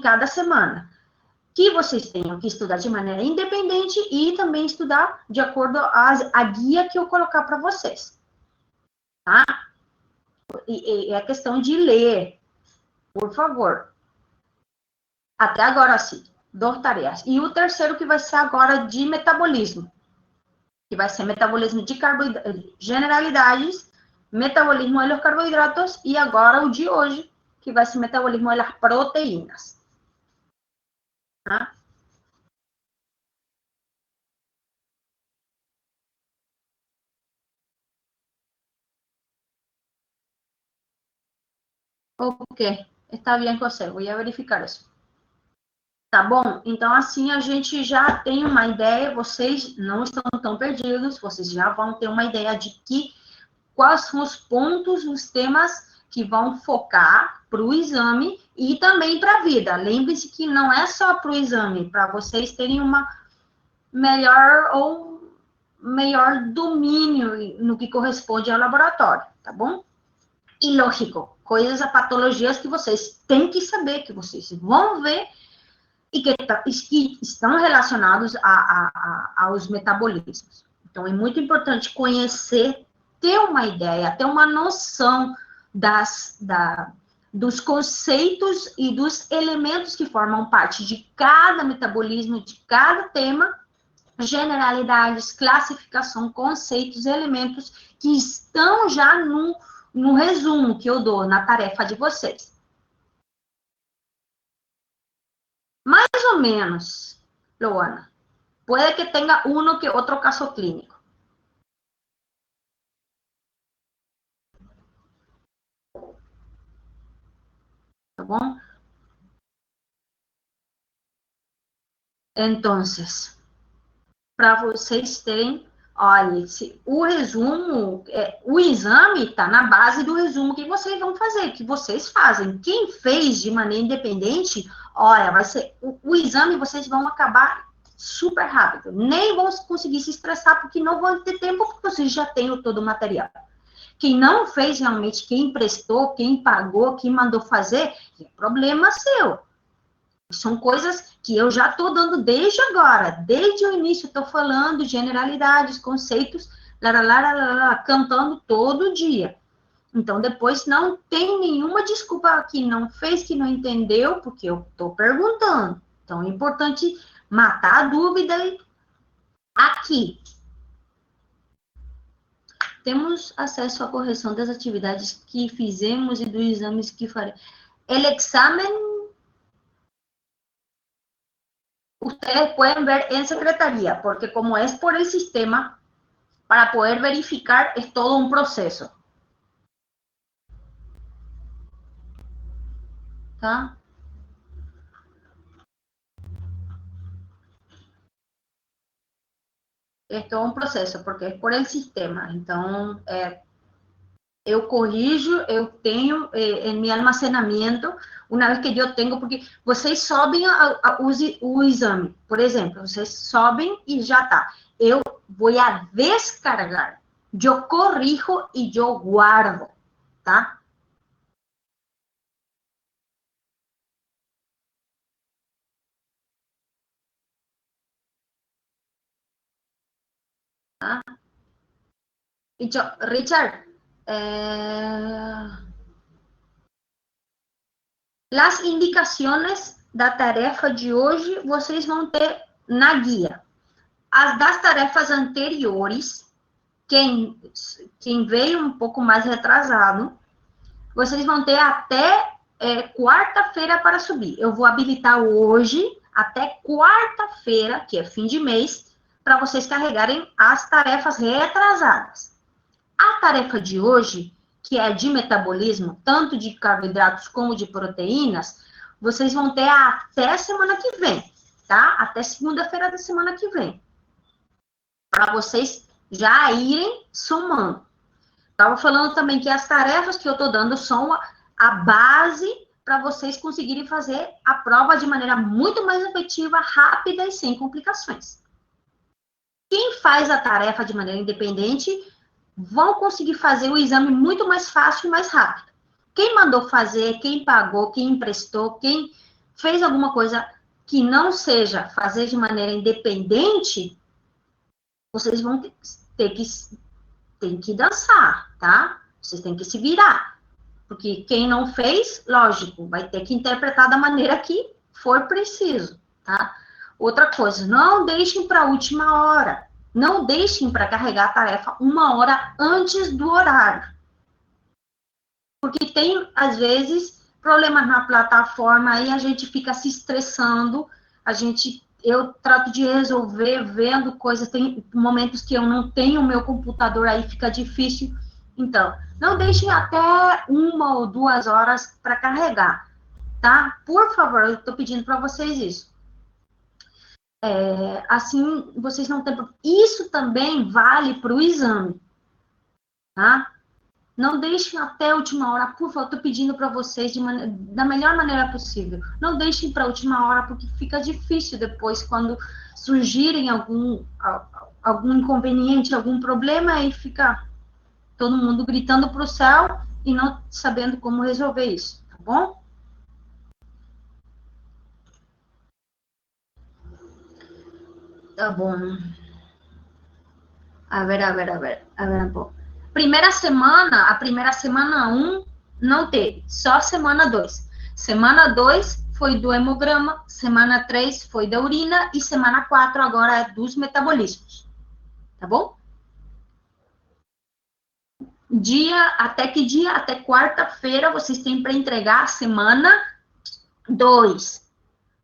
cada semana. Que vocês tenham que estudar de maneira independente e também estudar de acordo a guia que eu colocar para vocês. Tá? E é questão de ler, por favor. Até agora, sim, 2 tarefas. E o terceiro que vai ser agora de metabolismo, que vai ser metabolismo de generalidades, metabolismo de los carbohidratos, e agora o de hoje, que vai ser metabolismo de las proteínas. Tá? Ok, está bem com você, vou verificar isso. Tá bom? Então, assim, a gente já tem uma ideia, vocês não estão tão perdidos, vocês já vão ter uma ideia de quais são os pontos, os temas que vão focar para o exame e também para a vida. Lembre-se que não é só para o exame, para vocês terem uma melhor domínio no que corresponde ao laboratório, tá bom? E lógico, coisas, patologias que vocês têm que saber, que vocês vão ver e que estão relacionados aos metabolismos. Então, é muito importante conhecer, ter uma ideia, ter uma noção dos conceitos e dos elementos que formam parte de cada metabolismo, de cada tema, generalidades, classificação, conceitos, elementos que estão já no resumo que eu dou na tarefa de vocês. Mais ou menos, Luana. Puede que tenga uno que otro caso clínico. Tá bom? Então, para vocês terem, olha, o resumo, o exame está na base do resumo que vocês vão fazer, que vocês fazem. Quem fez de maneira independente, olha, vai ser o exame, vocês vão acabar super rápido. Nem vão conseguir se estressar, porque não vão ter tempo, porque vocês já têm todo o material. Quem não fez realmente, quem emprestou, quem pagou, quem mandou fazer, é problema seu. São coisas que eu já estou dando desde agora, desde o início, estou falando generalidades, conceitos, cantando todo dia. Então, depois não tem nenhuma desculpa que não fez, que não entendeu, porque eu estou perguntando. Então, é importante matar a dúvida aqui. Temos acesso à correção das atividades que fizemos e dos exames que faremos. O exame ustedes pueden ver en secretaría, porque como es por el sistema, para poder verificar es todo un proceso. ¿Tá? É todo um processo, porque é por el sistema. Então, eu corrijo, eu tenho em meu armazenamento, uma vez que eu tenho, porque vocês sobem o exame, por exemplo, vocês sobem e já está. Eu vou a descargar, eu corrijo e eu guardo, tá? Tá? Então, Richard, as indicações da tarefa de hoje vocês vão ter na guia. As das tarefas anteriores, quem veio um pouco mais retrasado, vocês vão ter até quarta-feira para subir. Eu vou habilitar hoje, até quarta-feira, que é fim de mês, para vocês carregarem as tarefas retrasadas. A tarefa de hoje, que é de metabolismo, tanto de carboidratos como de proteínas, vocês vão ter até semana que vem, tá? Até segunda-feira da semana que vem. Para vocês já irem somando. Estava falando também que as tarefas que eu estou dando são a base para vocês conseguirem fazer a prova de maneira muito mais efetiva, rápida e sem complicações. Quem faz a tarefa de maneira independente vão conseguir fazer o exame muito mais fácil e mais rápido. Quem mandou fazer, quem pagou, quem emprestou, quem fez alguma coisa que não seja fazer de maneira independente, vocês vão ter que dançar, tá? Vocês têm que se virar. Porque quem não fez, lógico, vai ter que interpretar da maneira que for preciso, tá? Outra coisa, não deixem para a última hora. Não deixem para carregar a tarefa 1 hora antes do horário. Porque tem, às vezes, problemas na plataforma, aí a gente fica se estressando, eu trato de resolver vendo coisas, tem momentos que eu não tenho o meu computador, aí fica difícil. Então, não deixem até 1 ou 2 horas para carregar, tá? Por favor, eu estou pedindo para vocês isso. Assim, vocês não têm... Isso também vale para o exame, tá? Não deixem até a última hora, por favor, estou pedindo para vocês da melhor maneira possível. Não deixem para a última hora, porque fica difícil depois, quando surgirem algum inconveniente, algum problema, aí fica todo mundo gritando para o céu e não sabendo como resolver isso, tá bom? Tá bom. A ver um pouco. A primeira semana 1 não teve, só a semana 2. Semana 2 foi do hemograma, semana 3 foi da urina e semana 4 agora é dos metabolismos. Tá bom? Até que dia? Até quarta-feira vocês têm para entregar a semana 2.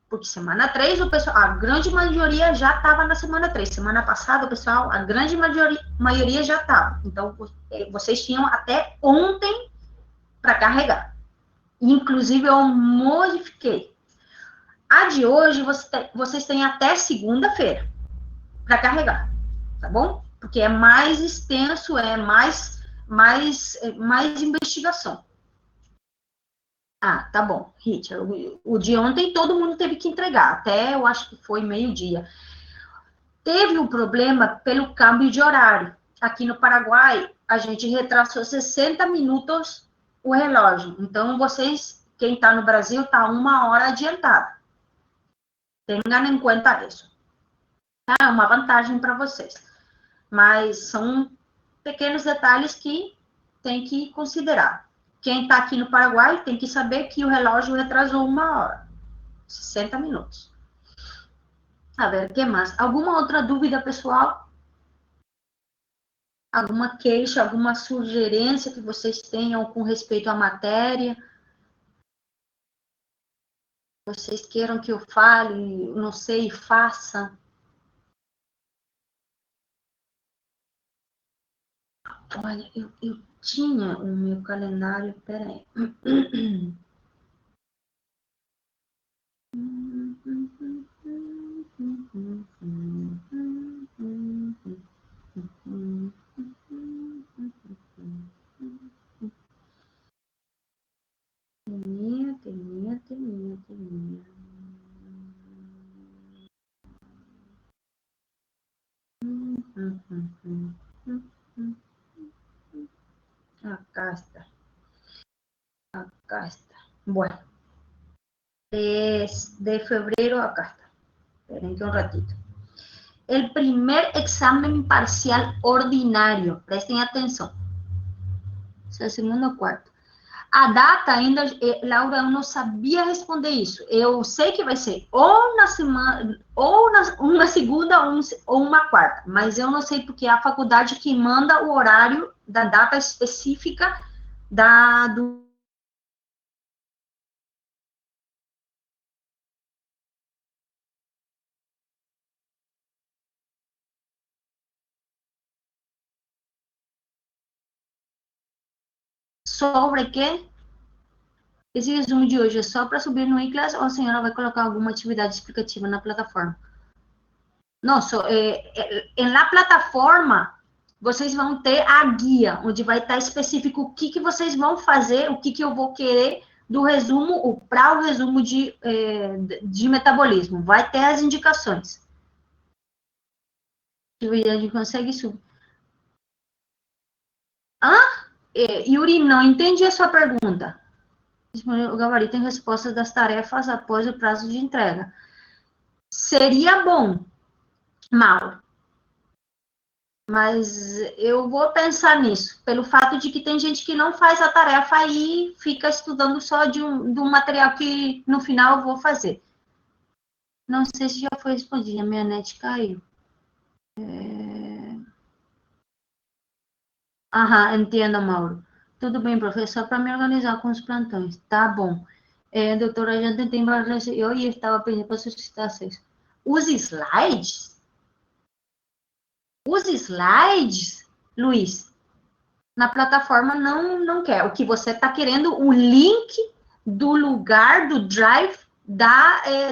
Porque semana 3, o pessoal, a grande maioria já estava na semana 3. Semana passada, o pessoal, a grande maioria já estava. Então, vocês tinham até ontem para carregar. Inclusive, eu modifiquei. A de hoje, vocês têm até segunda-feira para carregar, tá bom? Porque é mais extenso, é mais investigação. Ah, tá bom, Richard. O de ontem todo mundo teve que entregar, até eu acho que foi meio-dia. Teve um problema pelo câmbio de horário. Aqui no Paraguai, a gente retrasou 60 minutos o relógio. Então, vocês, quem está no Brasil, está 1 hora adiantado. Tenham em conta isso. É uma vantagem para vocês. Mas são pequenos detalhes que tem que considerar. Quem está aqui no Paraguai tem que saber que o relógio retrasou 1 hora. 60 minutos. A ver, o que mais? Alguma outra dúvida, pessoal? Alguma queixa, alguma sugerência que vocês tenham com respeito à matéria? Vocês queiram que eu fale, não sei, faça? Olha, eu tinha o meu calendário, peraí. Teminha. Acá está. Acá está. Bueno. De febrero acá está. Esperen que un ratito. El primer examen parcial ordinario, prestem atenção. Esse é o segundo quarto. A data ainda, Laura, eu não sabia responder isso. Eu sei que vai ser ou na semana, ou uma segunda ou uma quarta, mas eu não sei porque é a faculdade que manda o horário da data específica do sobre que esse resumo de hoje é só para subir no e-class ou a senhora vai colocar alguma atividade explicativa na plataforma? Não, na plataforma, vocês vão ter a guia, onde vai estar específico o que vocês vão fazer, o que eu vou querer do resumo, para o resumo de metabolismo. Vai ter as indicações. A gente consegue subir. Yuri, não entendi a sua pergunta. O gabarito em resposta das tarefas após o prazo de entrega. Seria bom, Mauro, mas eu vou pensar nisso, pelo fato de que tem gente que não faz a tarefa e fica estudando só de um material que no final eu vou fazer. Não sei se já foi respondida, a minha net caiu. Aham, entendo, Mauro. Tudo bem, professor, para me organizar com os plantões. Tá bom. Doutora, já tentei várias vezes. Eu estava pedindo para solicitar acesso. Os slides? Os slides, Luiz, na plataforma não quer. O que você está querendo, o link do lugar do Drive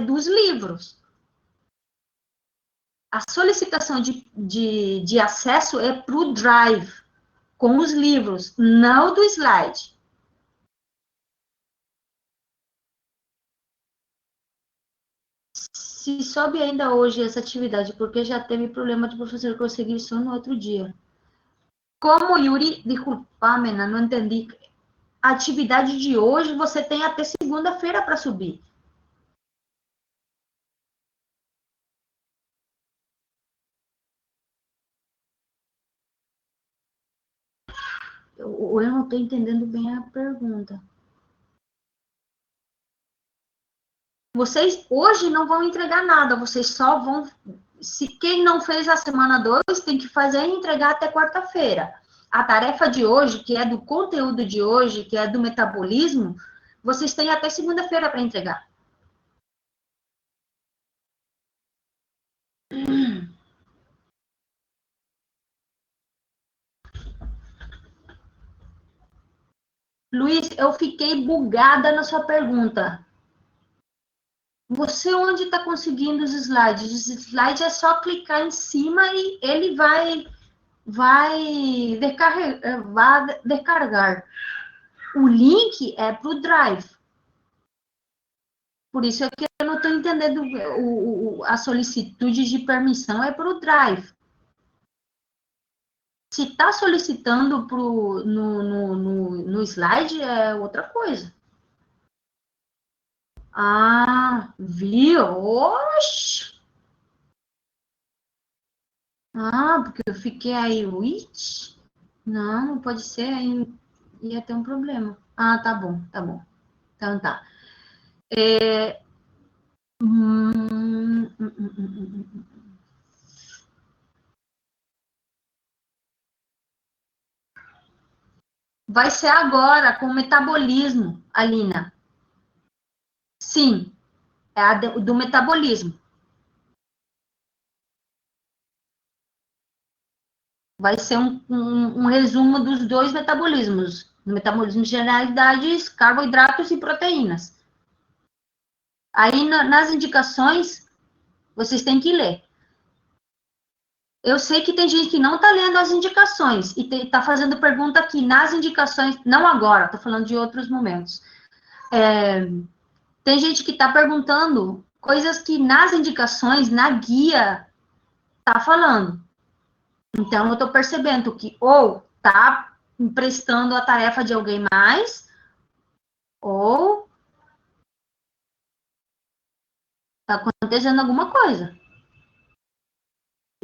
dos livros. A solicitação de acesso é para o Drive, com os livros, não do slide. Se sobe ainda hoje essa atividade, porque já teve problema de professor conseguir só no outro dia. Como, Yuri, desculpa, Mena, não entendi. A atividade de hoje você tem até segunda-feira para subir. Eu não estou entendendo bem a pergunta. Vocês hoje não vão entregar nada, vocês só vão. Se quem não fez a semana 2 tem que fazer e entregar até quarta-feira. A tarefa de hoje, que é do conteúdo de hoje, que é do metabolismo, vocês têm até segunda-feira para entregar. Luiz, eu fiquei bugada na sua pergunta. Você onde está conseguindo os slides? Os slides é só clicar em cima e ele vai descarregar. O link é para o Drive. Por isso é que eu não estou entendendo a solicitude de permissão é para o Drive. Se está solicitando no slide, é outra coisa. Ah, viu? Oxi! Ah, porque eu fiquei aí, which? Não pode ser, aí ia ter um problema. Ah, tá bom, tá bom. Então tá. Hum, hum, hum, hum, hum. Vai ser agora, com o metabolismo, Alina. Sim, é a do metabolismo. Vai ser um resumo dos dois metabolismos. O metabolismo de generalidades, carboidratos e proteínas. Aí, nas indicações, vocês têm que ler. Eu sei que tem gente que não está lendo as indicações e está fazendo pergunta aqui nas indicações, não agora, estou falando de outros momentos. Tem gente que está perguntando coisas que nas indicações, na guia, está falando. Então, eu estou percebendo que ou está emprestando a tarefa de alguém mais, ou está acontecendo alguma coisa.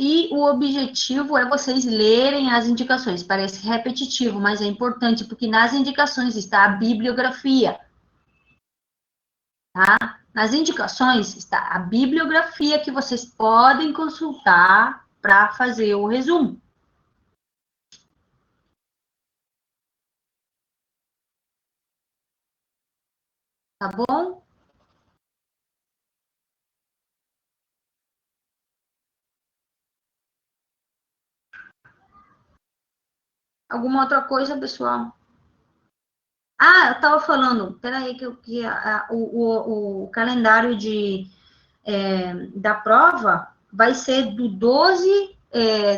E o objetivo é vocês lerem as indicações. Parece repetitivo, mas é importante, porque nas indicações está a bibliografia. Tá? Nas indicações está a bibliografia que vocês podem consultar para fazer o resumo. Tá bom? Alguma outra coisa, pessoal? Ah, eu estava falando, peraí, que o calendário da prova vai ser do 12,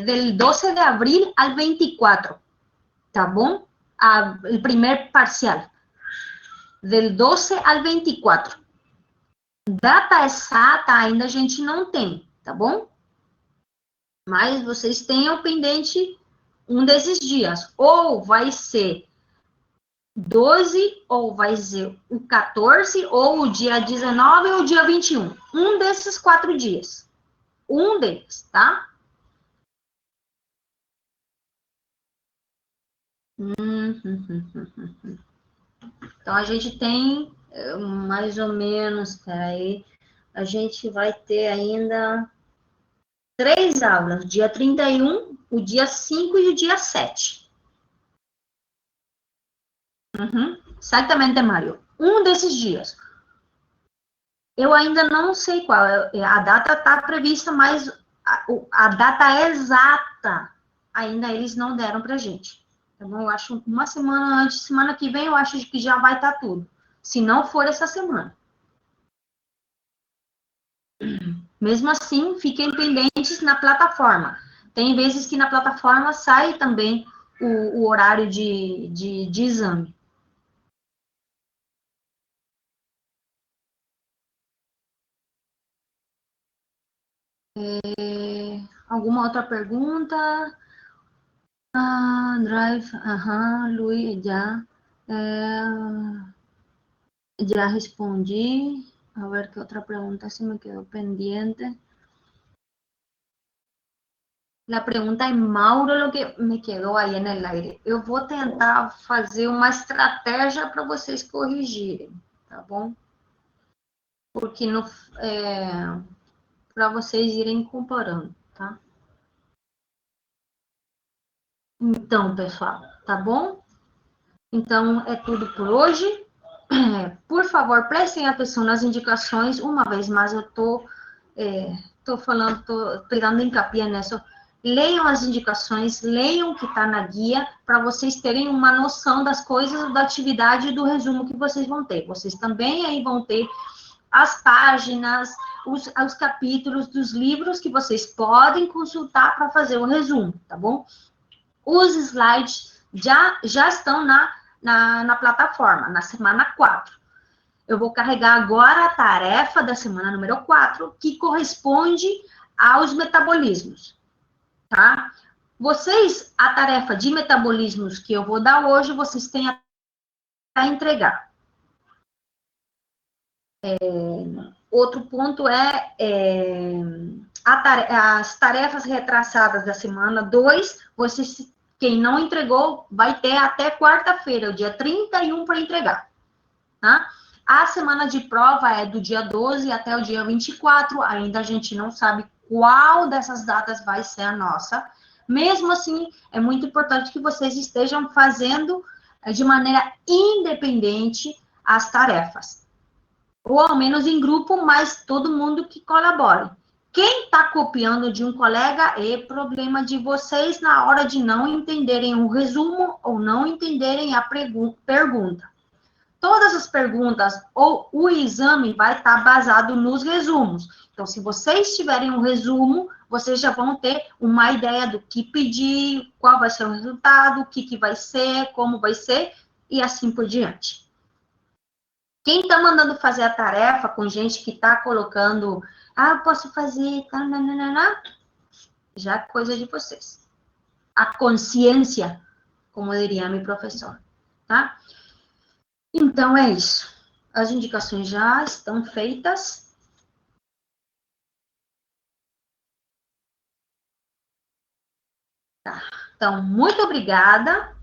del 12 de abril al 24, tá bom? O primeiro parcial, del 12 al 24. Data exata ainda a gente não tem, tá bom? Mas vocês tenham pendente um desses dias. Ou vai ser 12, ou vai ser o 14, ou o dia 19, ou o dia 21. Um desses 4 dias. Um deles, tá? Então, a gente tem mais ou menos, peraí, a gente vai ter ainda 3 aulas, dia 31, o dia 5 e o dia 7. Exactamente, Mário. Um desses dias. Eu ainda não sei qual, a data está prevista, mas a data exata ainda eles não deram para gente. Então, eu acho uma semana antes, semana que vem, eu acho que já vai estar tudo. Se não for essa semana. Mesmo assim, fiquem pendentes na plataforma. Tem vezes que na plataforma sai também o horário de exame. Alguma outra pergunta? Drive, Luis, já. Ya respondí. A ver qué otra pregunta se me quedó pendiente. La pregunta de Mauro, lo que me quedou aí no aire. Eu vou tentar fazer uma estratégia para vocês corrigirem, tá bom? Porque para vocês irem comparando, tá? Então, pessoal, tá bom? Então, é tudo por hoje. Por favor, prestem atenção nas indicações. Uma vez mais, eu tô falando, tô dando encapié nisso. Leiam as indicações, leiam o que está na guia, para vocês terem uma noção das coisas, da atividade e do resumo que vocês vão ter. Vocês também aí vão ter as páginas, os capítulos dos livros que vocês podem consultar para fazer o resumo, tá bom? Os slides já estão na plataforma, na semana 4. Eu vou carregar agora a tarefa da semana número 4, que corresponde aos metabolismos, tá? Vocês, a tarefa de metabolismos que eu vou dar hoje, vocês têm a entregar. Outro ponto as tarefas retraçadas da semana 2, vocês, quem não entregou, vai ter até quarta-feira, o dia 31, para entregar, tá? A semana de prova é do dia 12 até o dia 24, ainda a gente não sabe qual dessas datas vai ser a nossa. Mesmo assim, é muito importante que vocês estejam fazendo de maneira independente as tarefas. Ou ao menos em grupo, mas todo mundo que colabore. Quem está copiando de um colega é problema de vocês na hora de não entenderem o resumo ou não entenderem a pergunta. Todas as perguntas ou o exame vai estar baseado nos resumos. Então, se vocês tiverem um resumo, vocês já vão ter uma ideia do que pedir, qual vai ser o resultado, o que vai ser, como vai ser, e assim por diante. Quem está mandando fazer a tarefa com gente que está colocando, eu posso fazer, já é coisa de vocês. A consciência, como diria meu professor, tá? Então, é isso. As indicações já estão feitas. Tá. Então, muito obrigada.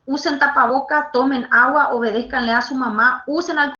Usem tapabocas, tomem água, obedeçam a sua mamá, usem